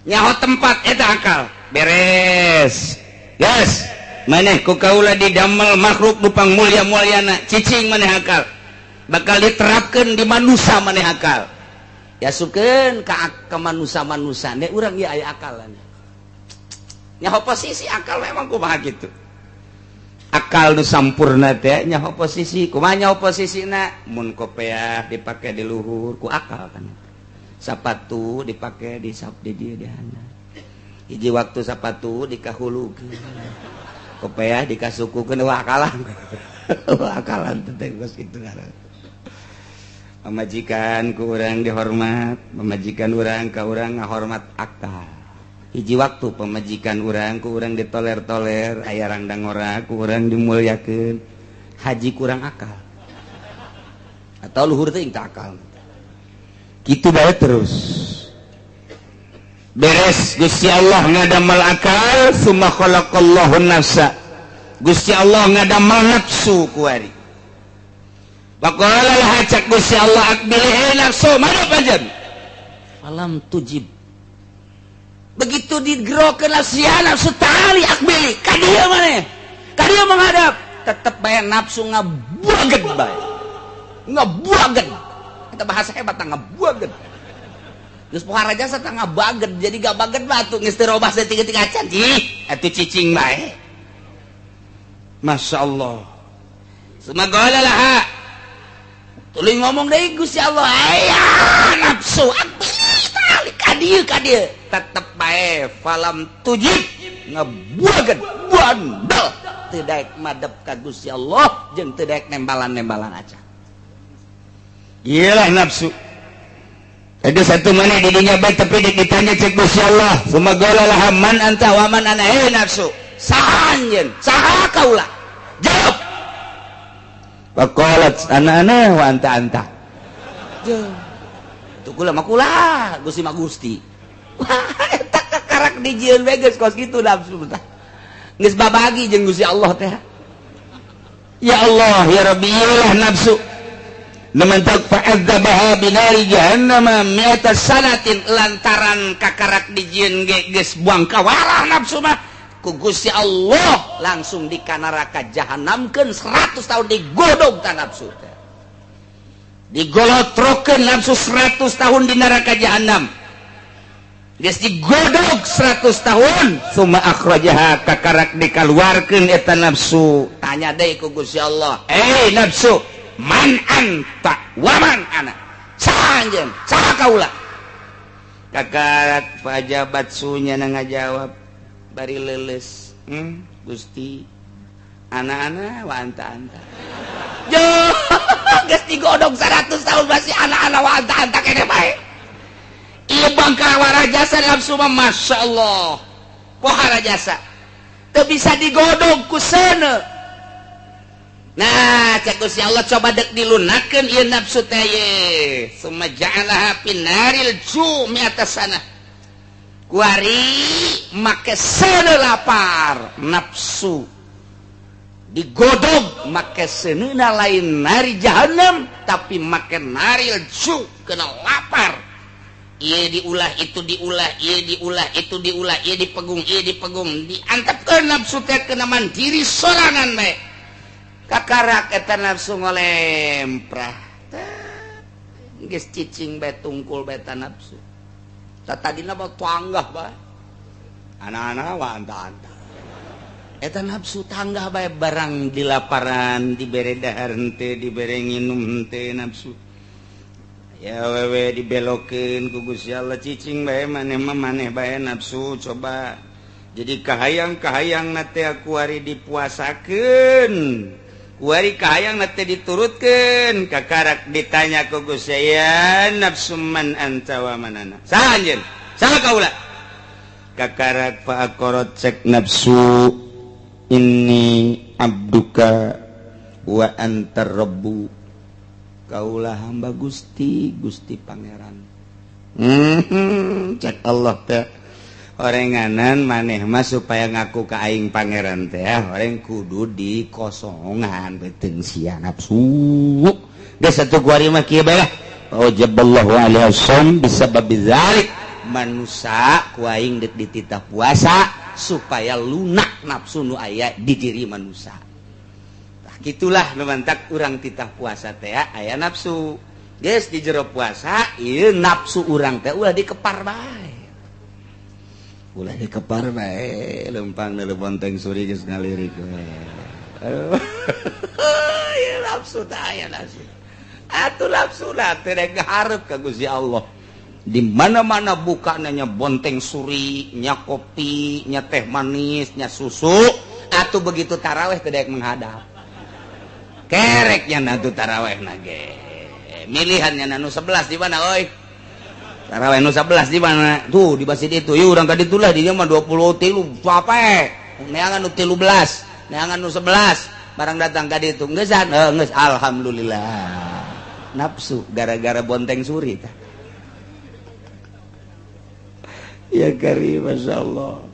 nyaho tempat eta akal beres yes maneh ku kaula didamel makhluk dupang mulia-muliana cicing maneh akal bakal diterapkeun di manusia maneh akal ya sukeun ka manusia-manusia ne urang ieu aya akalan nyaho posisi akal memang kumaha kitu akal nu sampurna teh nyaho posisi kumaha nyaho posisina mun kopiah dipake di luhur ku akal kan sapatu dipake di dieu di handap hiji waktu sapatu dikahulukeun kopiah dikasukukeun wah akalan akalan teh geus kitu ngaranna pamajikan ku urang dihormat pamajikan urang ka urang ngahormat akal hiji waktu pemajikan urang ku urang ditoler-toler aya randang ora ku urang dimulyakeun haji kurang akal atau luhur teh teu akal kitu bae terus beres Gusti Allah ngadamel akal summa khalaqallahu nafsa Gusti Allah ngadamel nafsu ku ari waqala laha cak Gusti Allah aqbil nafsu mana panjen falam tujib begitu digerokeun sia nafsu tali akbili ka dieu maneh ka dieu menghadap tetep bae nafsu ngabuageun bae ngabuageun eta bahasa hebat ngabuageun geus pohara jasa tah ngabageun jadi gabageun batu geus teu robah saeutik-eutik acan atuh cicing bae masyaallah sumagala laha tuluy ngomong deui Gusti Allah aya nafsu akbili tali ka dieu tetep bae falam tujib ngabuageun bandel teu daek madep ka Gusti Allah jeung teu daek nembalan-nembalan acan iyalah nafsu ada satu mana di dunia baik tapi ditanya cek Gusti Allah sumagala laha man anta wa man ana nafsu saha sanjen saha kaula jawab faqalat ana wa anta tuh kula mah kula Gusti mah Gusti eta kakarak dijieun we geus kos kitu nafsu tah geus babagi jeung Gusti Allah teh ya Allah ya Rabbi ilah nafsu namantak fa'adzabaha binari jahannam mi'ata sanatin lantaran kakarak dijieun ge geus buang kawarah nafsu mah ku Gusti Allah langsung di ka neraka jahanamkeun 100 tahun digodog ta nafsu teh digolotrokeun nafsu 100 tahun di neraka jahanam geus digodog 100 tahun summa akhrajaha kakarak dikaluarkeun eta nafsu tanya deui ku Gusti Allah nafsu man anta waman ana sanjen saha kaula kakarak pajabat sunya na ngajawab bari leuleus Gusti ana-ana wa anta yo geus digodog 100 tahun masih ana-ana wa anta kene bae ieu bangka warajasa nafsu mah masyaallah pohara jasa teu bisa digodog ku seuneu. Nah, cek Gusti Allah coba dek dilunakeun ieu nafsu teh ye. Summa ja'alaha finaril jumi atasana. Kuari make seuneu lapar nafsu. Digodog make seuneuna lain nari jahanam tapi make naril ju kena lapar. Ieu diulah itu diulah, ieu diulah itu diulah, ieu dipegung, diantepkeun nafsu teh kena mandiri sorangan bae. Kakarak eta nafsu ngolemprah geus cicing bae tungkul bae eta nafsu tadina mah tanggah bae ana-ana wa anta eta nafsu tanggah bae barang dilaparan dibere dahar henteu dibere nginum henteu nafsu ya wewe dibelokeun ku Gusti Allah cicing bae maneh mah maneh bae nafsu coba jadi kahayang-kahayang teh aku ari dipuasakeun wari kahayang nate diturutkeun kakarak ditanya ku Gusti ya nafsu man anta wa manana sanjen saha kaula kakarak fa aqarat cek nafsu inni abduka wa antar rabbu kaula hamba Gusti pangeran cek Allah teh orenganan maneh mah supaya ngaku ka aing pangeran teh oreng kudu dikosongan beuteung sia nafsu geus satu kuari mah kieu bae lah wajaballahu alaihi wasallam bisababi dzalik manusa ku aing deuk dititah puasa supaya lunak nafsu nu aya di diri manusa tah kitulah nu mantak urang titah puasa teh aya nafsu geus di jero puasa ieu nafsu urang teh ulah dikepar bae ulah dikepar bae lempang dari bonteng suri geus ngalirik we ya nafsu teh aya nafsu atuh nafsu teh rek hareup ka Gusti Allah di mana-mana buka nya bonteng suri nya kopi nya teh manis nya susu atuh begitu tarawih teh daek menghadap kereknya nantu tarawihna ge milihannya nu 11 di mana euy tarawih nu 11 di mana? Tuh di masjid itu. Ieu urang ka ditu lah di dieu mah 23 sapae. Neangan nu 13, neangan nu 11. Barang datang ka ditu geus geus alhamdulillah. Nafsu gara-gara bonteng suri tah. Ya karim masyaallah.